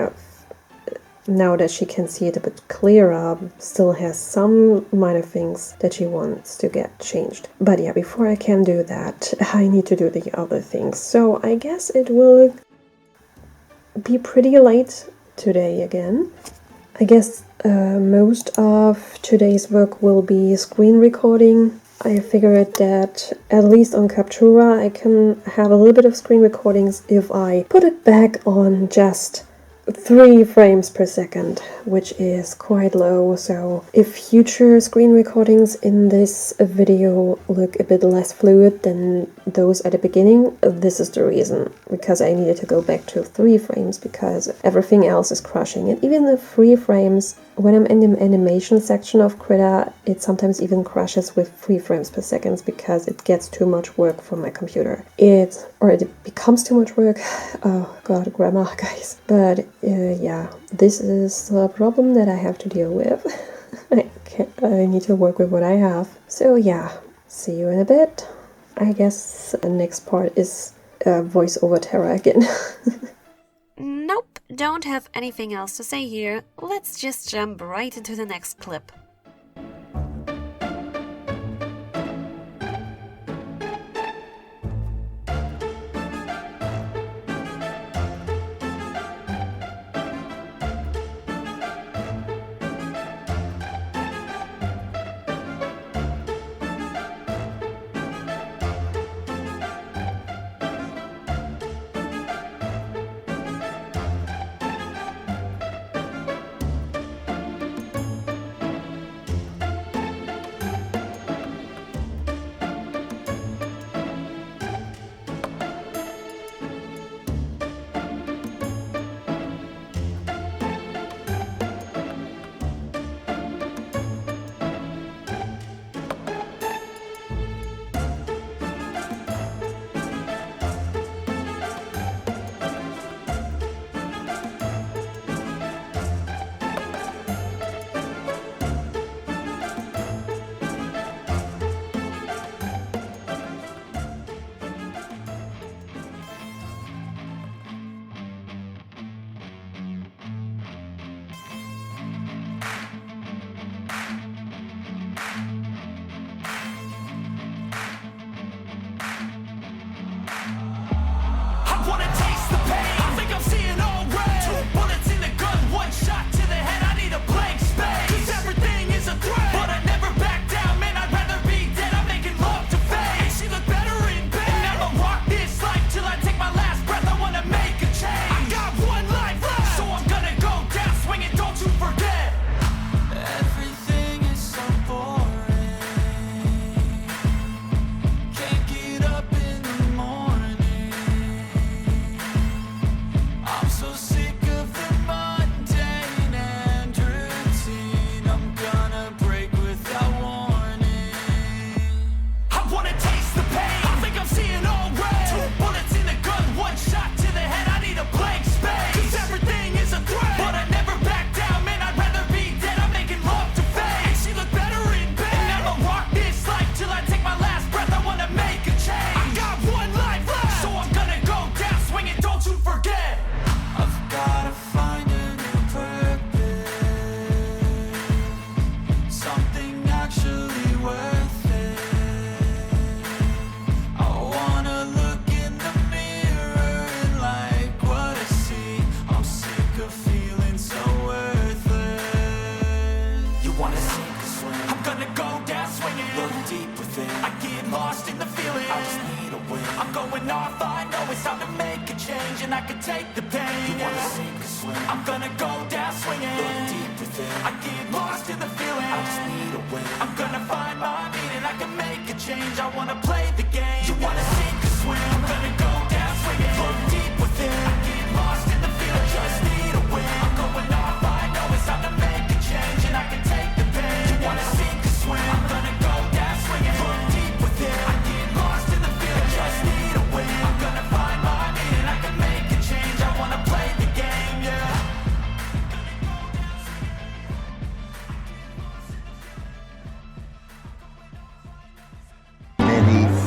now that she can see it a bit clearer, still has some minor things that she wants to get changed. But yeah, before I can do that, I need to do the other things. So I guess it will be pretty late today again. I guess most of today's work will be screen recording. I figured that at least on Captura I can have a little bit of screen recordings if I put it back on just 3 frames per second, which is quite low. So if future screen recordings in this video look a bit less fluid than those at the beginning, this is the reason, because I needed to go back to 3 frames because everything else is crushing. And even the 3 frames, when I'm in the animation section of Krita, it sometimes even crashes with 3 frames per second because it gets too much work from my computer. It becomes too much work. Oh god, grammar, guys. But yeah, this is a problem that I have to deal with. I need to work with what I have. So yeah, see you in a bit. I guess the next part is voiceover terror again. Nope, don't have anything else to say here. Let's just jump right into the next clip.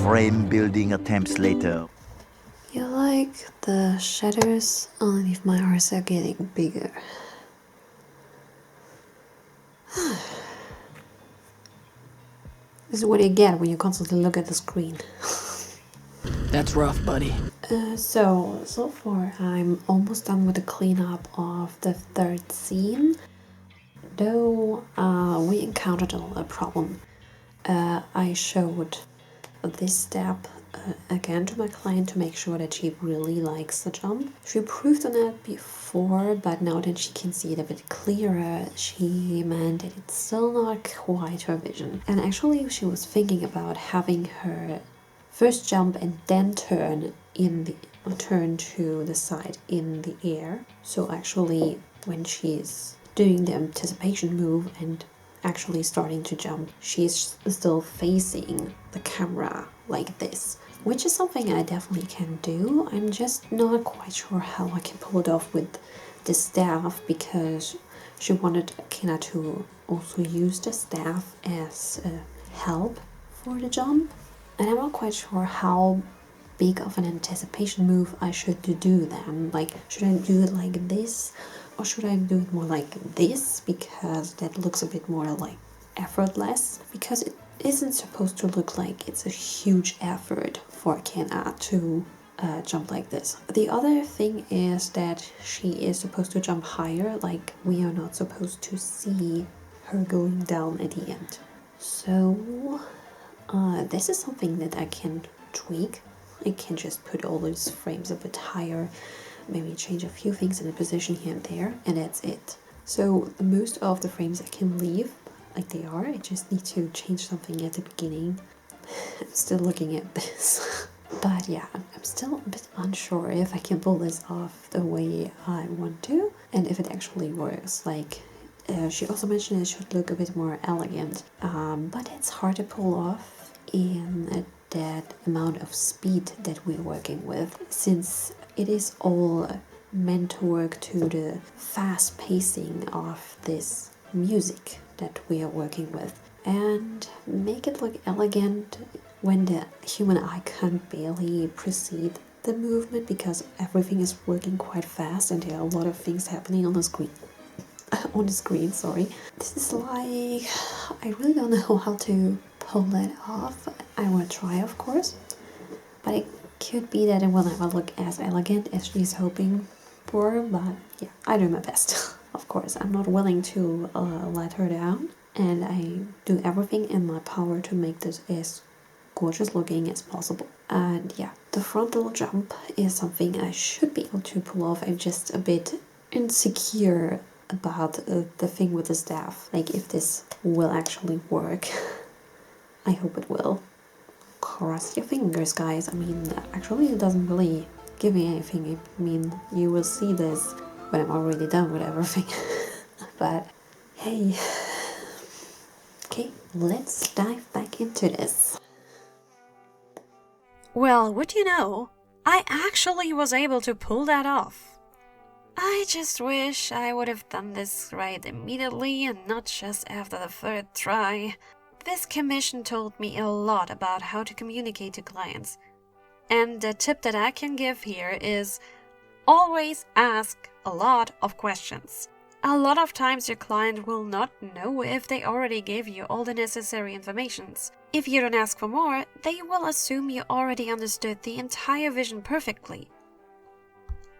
Frame building attempts later. Yeah, like the shadows underneath my eyes are getting bigger. This is what you get when you constantly look at the screen. That's rough, buddy. So far I'm almost done with the cleanup of the third scene. Though we encountered a problem. I showed this step again to my client to make sure that she really likes the jump. She improved on it before, but now that she can see it a bit clearer, she meant that it's still not quite her vision. And actually she was thinking about having her first jump and then turn to the side in the air. So actually when she's doing the anticipation move and actually starting to jump, she's still facing the camera like this, which is something I definitely can do. I'm just not quite sure how I can pull it off with the staff, because she wanted Kina to also use the staff as help for the jump, and I'm not quite sure how big of an anticipation move I should do then. Like, should I do it like this, or should I do it more like this, because that looks a bit more like effortless, because it isn't supposed to look like it's a huge effort for Kenna to jump like this. The other thing is that she is supposed to jump higher, like we are not supposed to see her going down at the end. So this is something that I can tweak. I can just put all those frames a bit higher, maybe change a few things in the position here and there, and that's it. So most of the frames I can leave like they are. I just need to change something at the beginning. I'm still looking at this. But yeah, I'm still a bit unsure if I can pull this off the way I want to, and if it actually works. Like, she also mentioned it should look a bit more elegant, but it's hard to pull off in that amount of speed that we're working with, since it is all meant to work to the fast pacing of this music that we are working with, and make it look elegant when the human eye can't barely precede the movement, because everything is working quite fast and there are a lot of things happening on the screen. Sorry. This is like, I really don't know how to pull that off. I want to try, of course, but it could be that it will never look as elegant as she's hoping for, but yeah, I do my best. Of course, I'm not willing to let her down, and I do everything in my power to make this as gorgeous looking as possible. And yeah, the frontal jump is something I should be able to pull off. I'm just a bit insecure about the thing with the staff, like if this will actually work. I hope it will. Cross your fingers, guys. I mean, actually it doesn't really give me anything. I mean, you will see this when I'm already done with everything. But hey, okay, let's dive back into this. Well, would you know, I actually was able to pull that off. I just wish I would have done this right immediately and not just after the third try. This commission told me a lot about how to communicate to clients. And the tip that I can give here is always ask a lot of questions. A lot of times your client will not know if they already gave you all the necessary informations. If you don't ask for more, they will assume you already understood the entire vision perfectly.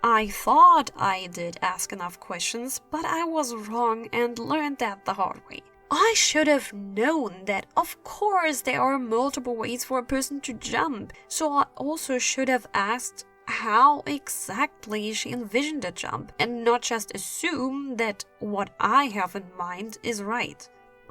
I thought I did ask enough questions, but I was wrong and learned that the hard way. I should have known that of course there are multiple ways for a person to jump, so I also should have asked how exactly she envisioned a jump, and not just assume that what I have in mind is right.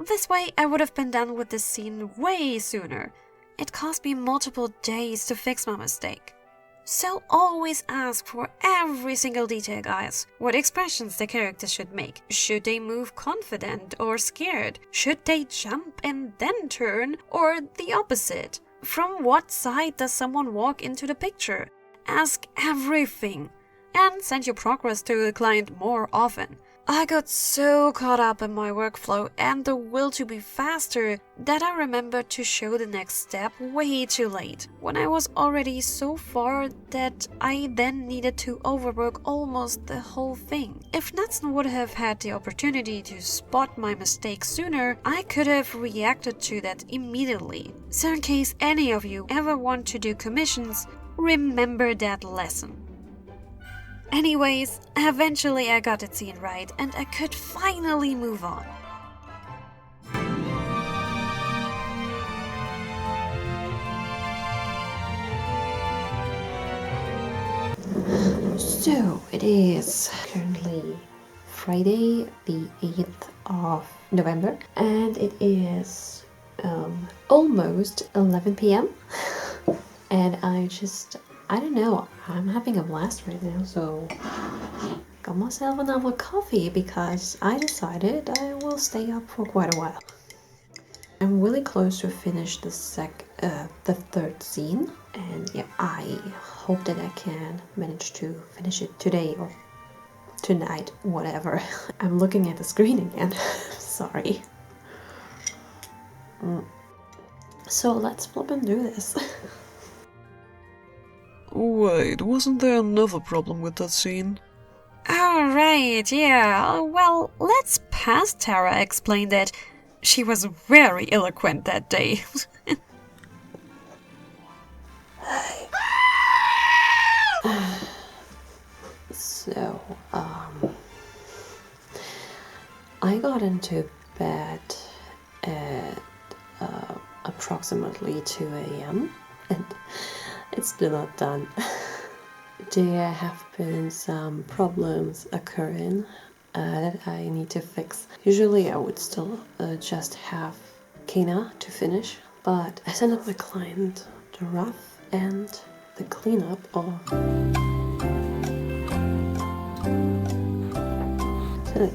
This way I would have been done with this scene way sooner. It cost me multiple days to fix my mistake. So always ask for every single detail, guys. What expressions the characters should make. Should they move confident or scared? Should they jump and then turn, or the opposite? From what side does someone walk into the picture? Ask everything. And send your progress to the client more often. I got so caught up in my workflow and the will to be faster that I remembered to show the next step way too late, when I was already so far that I then needed to overwork almost the whole thing. If Natson would have had the opportunity to spot my mistake sooner, I could have reacted to that immediately. So in case any of you ever want to do commissions, remember that lesson. Anyways, eventually I got that scene right and I could finally move on. So it is currently Friday the 8th of November and it is almost 11 p.m. and I don't know, I'm having a blast right now, so got myself another coffee because I decided I will stay up for quite a while. I'm really close to finish the third scene, and yeah, I hope that I can manage to finish it today or tonight, whatever. I'm looking at the screen again, sorry. So let's flip and do this. Wait, wasn't there another problem with that scene? Oh, right, yeah. Well, let's past Tara explain that she was very eloquent that day. So, I got into bed at approximately 2 a.m. and it's still not done. There have been some problems occurring that I need to fix. Usually I would still just have Kena to finish, but I sent up my client the rough and the cleanup of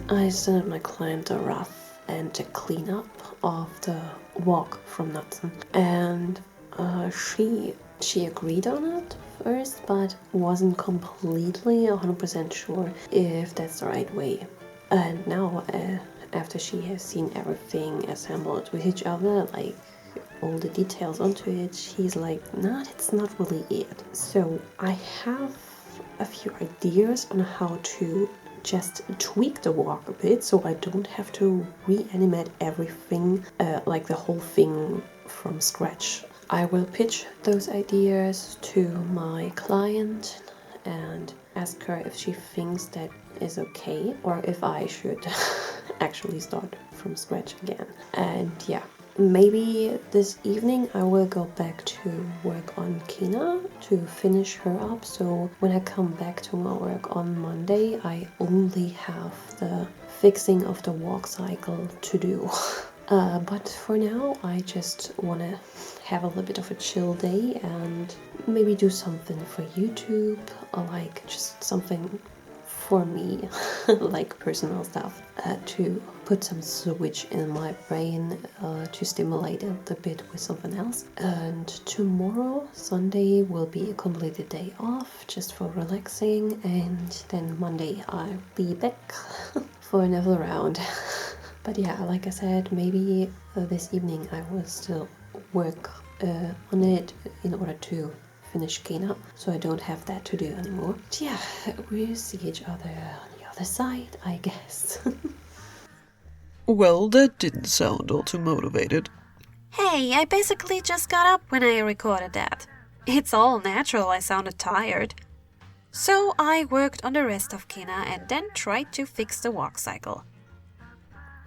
I sent my client a rough and a cleanup of the walk from Natson, and she agreed on it first, but wasn't completely 100% sure if that's the right way. And now, after she has seen everything assembled with each other, like all the details onto it, she's like, nah, that's not really it. So I have a few ideas on how to just tweak the walk a bit so I don't have to reanimate everything, like the whole thing from scratch. I will pitch those ideas to my client and ask her if she thinks that is okay or if I should actually start from scratch again. And yeah, maybe this evening I will go back to work on Kina to finish her up, so when I come back to my work on Monday I only have the fixing of the walk cycle to do. But for now I just want to have a little bit of a chill day and maybe do something for YouTube, or like just something for me, like personal stuff, to put some switch in my brain to stimulate it a bit with something else. And tomorrow, Sunday, will be a completed day off just for relaxing, and then Monday I'll be back for another round. But yeah, like I said, maybe this evening I will still work on it in order to finish Kena, so I don't have that to do anymore. But yeah, we'll see each other on the other side, I guess. Well, that didn't sound all too motivated. Hey, I basically just got up when I recorded that. It's all natural I sounded tired. So I worked on the rest of Kena and then tried to fix the walk cycle.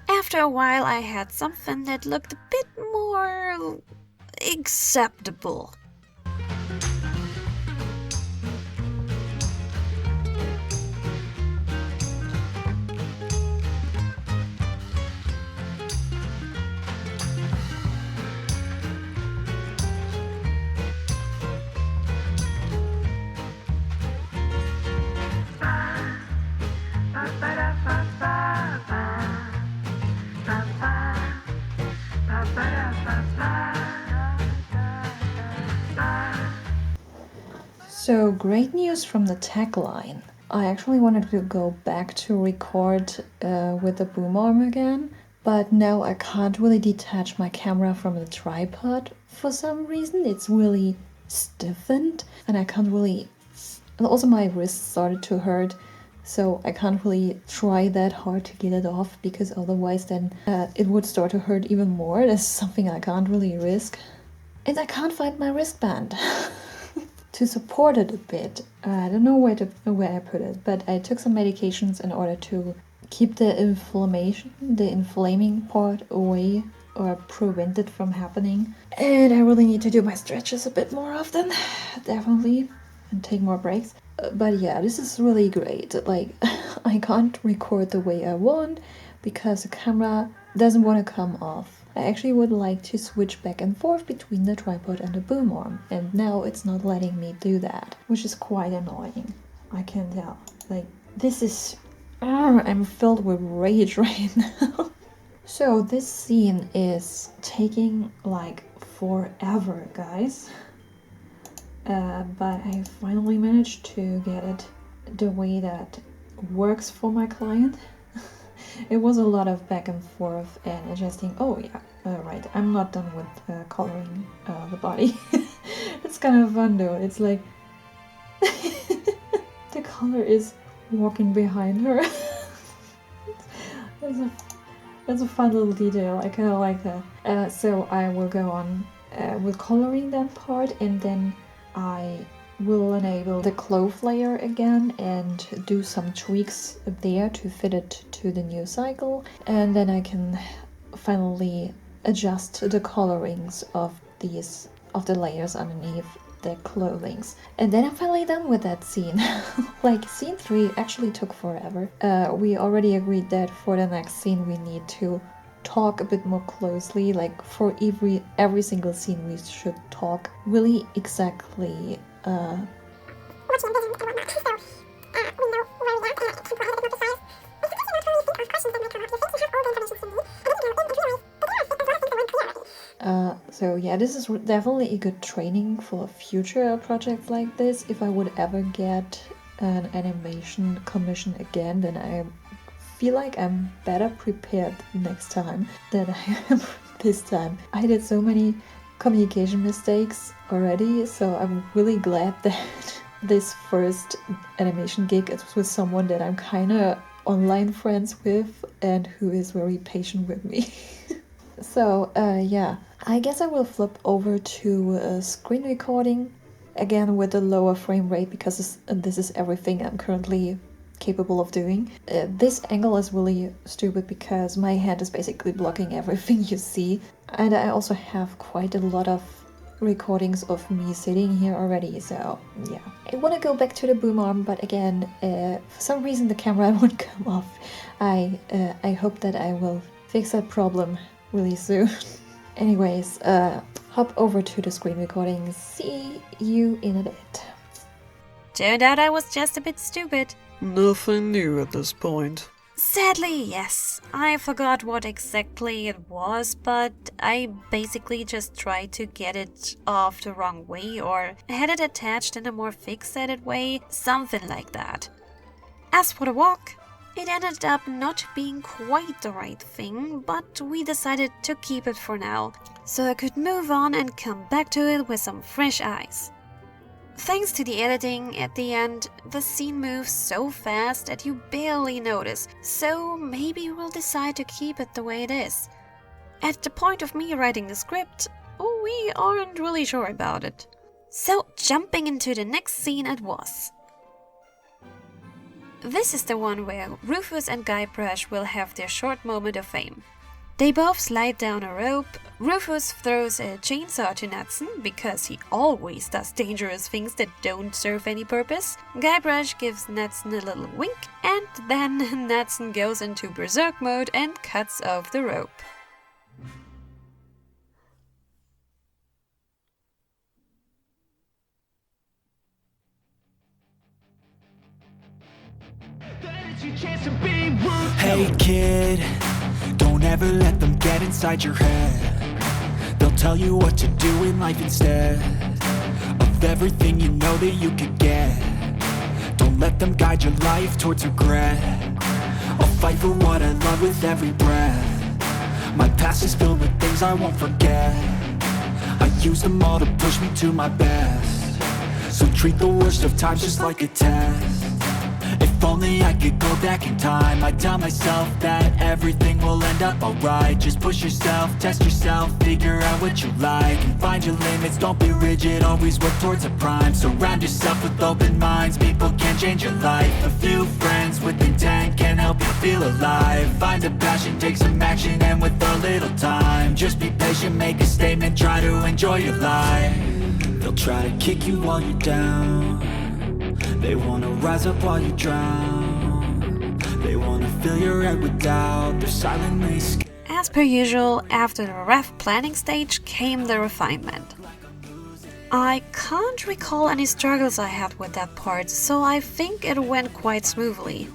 After a while I had something that looked a bit more acceptable. So, great news from the tagline. I actually wanted to go back to record with the boom arm again, but now I can't really detach my camera from the tripod. For some reason, it's really stiffened, and I can't really... And also my wrist started to hurt, so I can't really try that hard to get it off, because otherwise then it would start to hurt even more. That's something I can't really risk. And I can't find my wristband to support it a bit. I don't know where I put it, but I took some medications in order to keep the inflaming part away, or prevent it from happening. And I really need to do my stretches a bit more often, definitely, and take more breaks. But yeah, this is really great. Like, I can't record the way I want because the camera doesn't want to come off. I actually would like to switch back and forth between the tripod and the boom arm, and now it's not letting me do that, which is quite annoying. I can tell. Like, this is... I'm filled with rage right now. So this scene is taking like forever, guys. But I finally managed to get it the way that works for my client. It was a lot of back and forth and adjusting. Oh yeah, right. I'm not done with coloring the body. It's kind of fun though. It's like the color is walking behind her. That's a fun little detail. I kind of like that. So I will go on with coloring that part, and then I will enable the clove layer again and do some tweaks there to fit it to the new cycle, and then I can finally adjust the colorings of the layers underneath the clothings. And then I'm finally done with that scene. Like, scene 3 actually took forever. We already agreed that for the next scene we need to talk a bit more closely. Like, for every single scene we should talk really exactly what you envisioned and whatnot. So, we know where we are, to provide a bit more precise. It's the question not really think of questions that might come up. You think you have all the information you need, and then you know, and realize that you don't think the word clarity. So yeah, this is definitely a good training for future projects like this. If I would ever get an animation commission again, then I feel like I'm better prepared next time than I am this time. I did so many communication mistakes already, so I'm really glad that this first animation gig is with someone that I'm kind of online friends with and who is very patient with me. So yeah, I guess I will flip over to screen recording again with a lower frame rate, because this is everything I'm currently capable of doing. This angle is really stupid because my hand is basically blocking everything you see, and I also have quite a lot of recordings of me sitting here already, so yeah. I want to go back to the boom arm, but again, for some reason the camera won't come off. I hope that I will fix that problem really soon. Anyways, hop over to the screen recording. See you in a bit. Turned out I was just a bit stupid. Nothing new at this point. Sadly, yes. I forgot what exactly it was, but I basically just tried to get it off the wrong way, or had it attached in a more fixated way, something like that. As for the walk, it ended up not being quite the right thing, but we decided to keep it for now, so I could move on and come back to it with some fresh eyes. Thanks to the editing at the end, the scene moves so fast that you barely notice, so maybe we'll decide to keep it the way it is. At the point of me writing the script, we aren't really sure about it. So jumping into the next scene it was. This is the one where Rufus and Guybrush will have their short moment of fame. They both slide down a rope. Rufus throws a chainsaw to Knudsen because he always does dangerous things that don't serve any purpose. Guybrush gives Knudsen a little wink, and then Knudsen goes into berserk mode and cuts off the rope. Hey kid, don't ever let them get inside your head. They'll tell you what to do in life instead of everything you know that you could get. Don't Don't let them guide your life towards regret. I'll fight for what I love with every breath. My past is filled with things I won't forget. I use them all to push me to my best. So treat the worst of times just like a test. If only I could go back in time, I'd tell myself that everything will end up alright. Just push yourself, test yourself, figure out what you like, and find your limits, don't be rigid, always work towards a prime. Surround yourself with open minds, people can change your life. A few friends with intent can help you feel alive. Find a passion, take some action, and with a little time, just be patient, make a statement, try to enjoy your life. They'll try to kick you while you're down. They wanna rise up while you drown. They wanna fill your head with doubt. They're silently scared. As per usual, after the rough planning stage came the refinement. I can't recall any struggles I had with that part, so I think it went quite smoothly.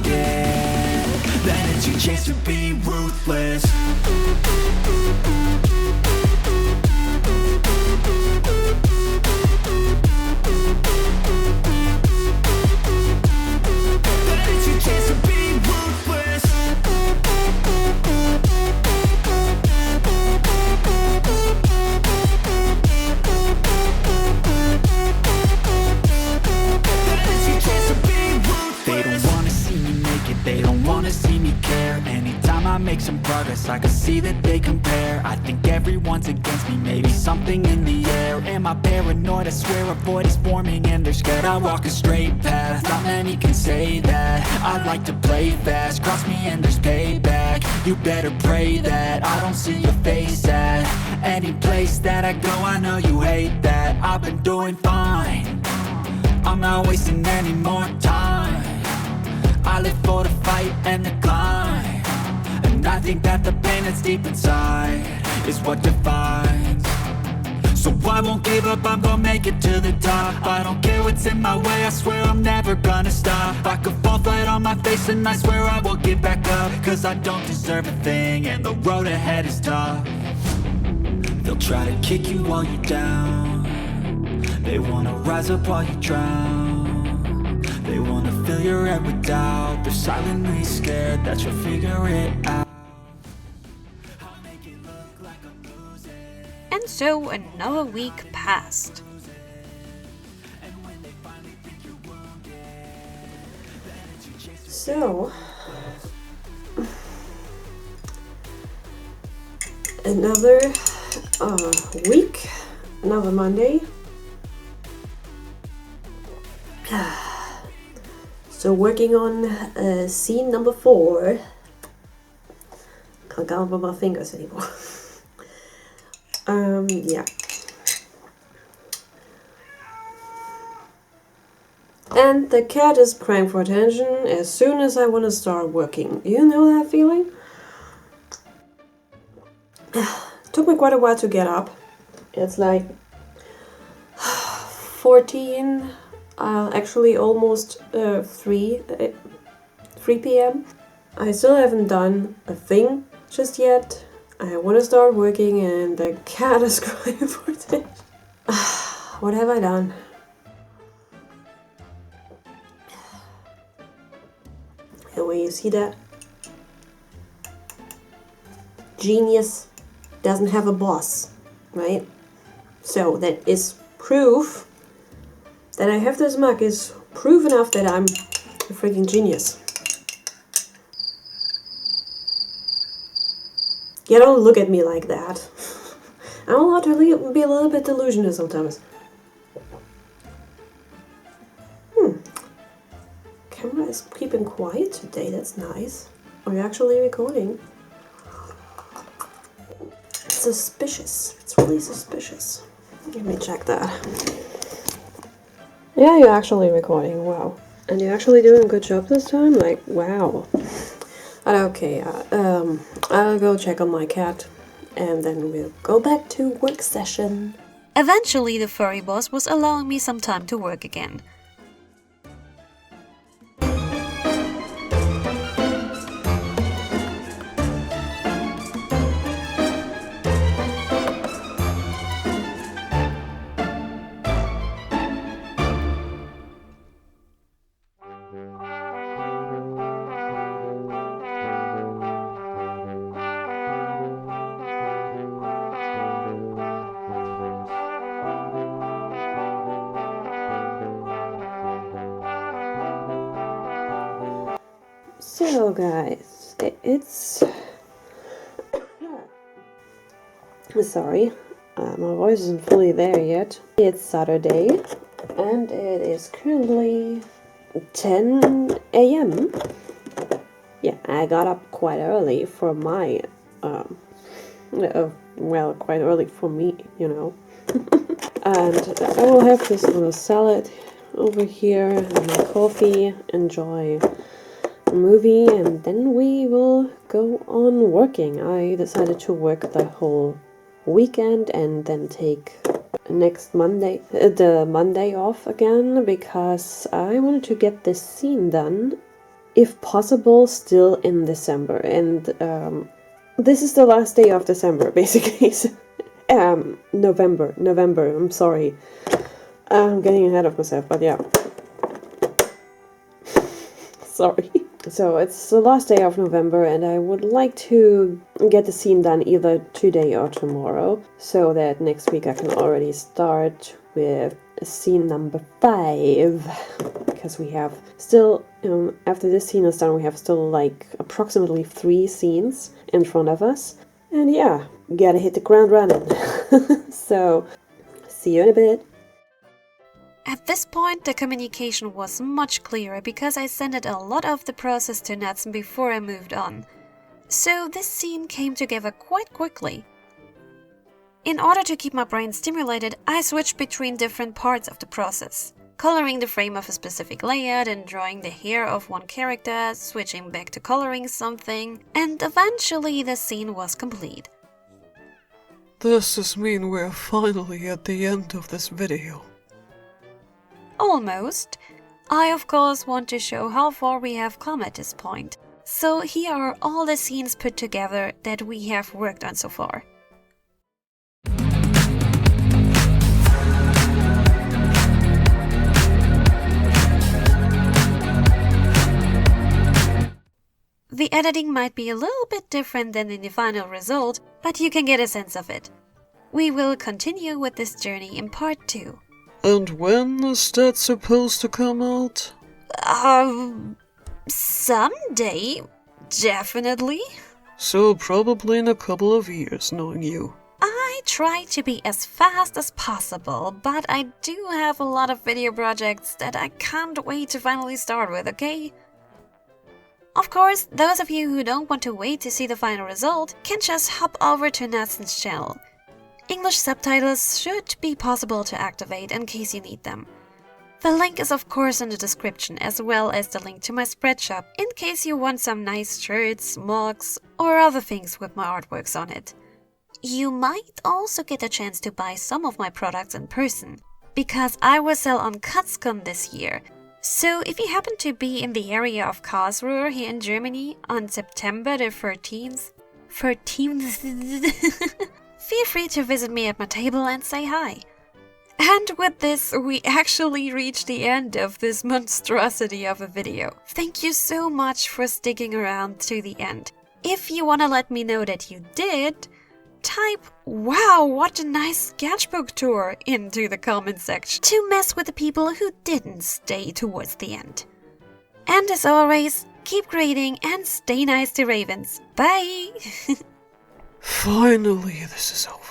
Yeah, then it's your chance to be ruthless. Make some progress, I can see that they compare. I think everyone's against me, maybe something in the air. Am I paranoid? I swear a void is forming and they're scared. I walk a straight path, not many can say that. I like to play fast, cross me and there's payback. You better pray that I don't see your face at any place that I go. I know you hate that. I've been doing fine, I'm not wasting any more time. I live for the fight and the climb. I think that the pain that's deep inside is what defines. So I won't give up, I'm gonna make it to the top. I don't care what's in my way, I swear I'm never gonna stop. I could fall flat on my face and I swear I will get back up. Cause I don't deserve a thing and the road ahead is tough. They'll try to kick you while you're down. They wanna rise up while you drown. They wanna fill your head with doubt. They're silently scared that you'll figure it out. And so another week passed. So, another week, another Monday. So working on scene number 4. Can't count with my fingers anymore. Yeah. And the cat is crying for attention as soon as I want to start working. You know that feeling? Took me quite a while to get up. It's like 14, actually almost 3 p.m. I still haven't done a thing just yet. I want to start working and the cat is crying for attention. What have I done? And when you see that, genius doesn't have a boss, right? So that is proof that I have this mug is proof enough that I'm a freaking genius. You don't look at me like that. I'm allowed to be a little bit delusional sometimes. Camera is keeping quiet today, that's nice. Are you actually recording? It's suspicious. It's really suspicious. Let me check that. Yeah, you're actually recording, wow. And you're actually doing a good job this time? Like, wow. Okay, I'll go check on my cat, and then we'll go back to work session. Eventually, the furry boss was allowing me some time to work again. So guys, it's... Sorry, my voice isn't fully there yet. It's Saturday, and it is currently 10 a.m. Yeah, I got up quite early for my, well, quite early for me, you know. And I will have this little salad over here, and my coffee, enjoy a movie, and then we will go on working. I decided to work the whole weekend and then take next Monday, the Monday off again, because I wanted to get this scene done, if possible, still in December. And this is the last day of December, basically. November, I'm sorry. I'm getting ahead of myself, but yeah. Sorry. So it's the last day of November, and I would like to get the scene done either today or tomorrow, so that next week I can already start with scene number 5. Because we have still, after this scene is done, we have still like approximately 3 scenes in front of us. And yeah, gotta hit the ground running. So, see you in a bit. At this point, the communication was much clearer because I sent a lot of the process to Natsun before I moved on. So this scene came together quite quickly. In order to keep my brain stimulated, I switched between different parts of the process. Coloring the frame of a specific layout and drawing the hair of one character, switching back to coloring something, and eventually the scene was complete. Does this mean we're finally at the end of this video? Almost. I of course want to show how far we have come at this point. So here are all the scenes put together that we have worked on so far. The editing might be a little bit different than in the final result, but you can get a sense of it. We will continue with this journey in part 2. And when is that supposed to come out? Someday, definitely. So probably in a couple of years, knowing you. I try to be as fast as possible, but I do have a lot of video projects that I can't wait to finally start with, okay? Of course, those of you who don't want to wait to see the final result can just hop over to Natsun's channel. English subtitles should be possible to activate in case you need them. The link is of course in the description, as well as the link to my spread shop in case you want some nice shirts, mugs, or other things with my artworks on it. You might also get a chance to buy some of my products in person, because I will sell on Katzcon this year. So if you happen to be in the area of Karlsruhe here in Germany on September the 13th, feel free to visit me at my table and say hi. And with this, we actually reached the end of this monstrosity of a video. Thank you so much for sticking around to the end. If you want to let me know that you did, type "Wow, what a nice sketchbook tour" into the comment section to mess with the people who didn't stay towards the end. And as always, keep grading and stay nice to ravens. Bye! Finally, this is over.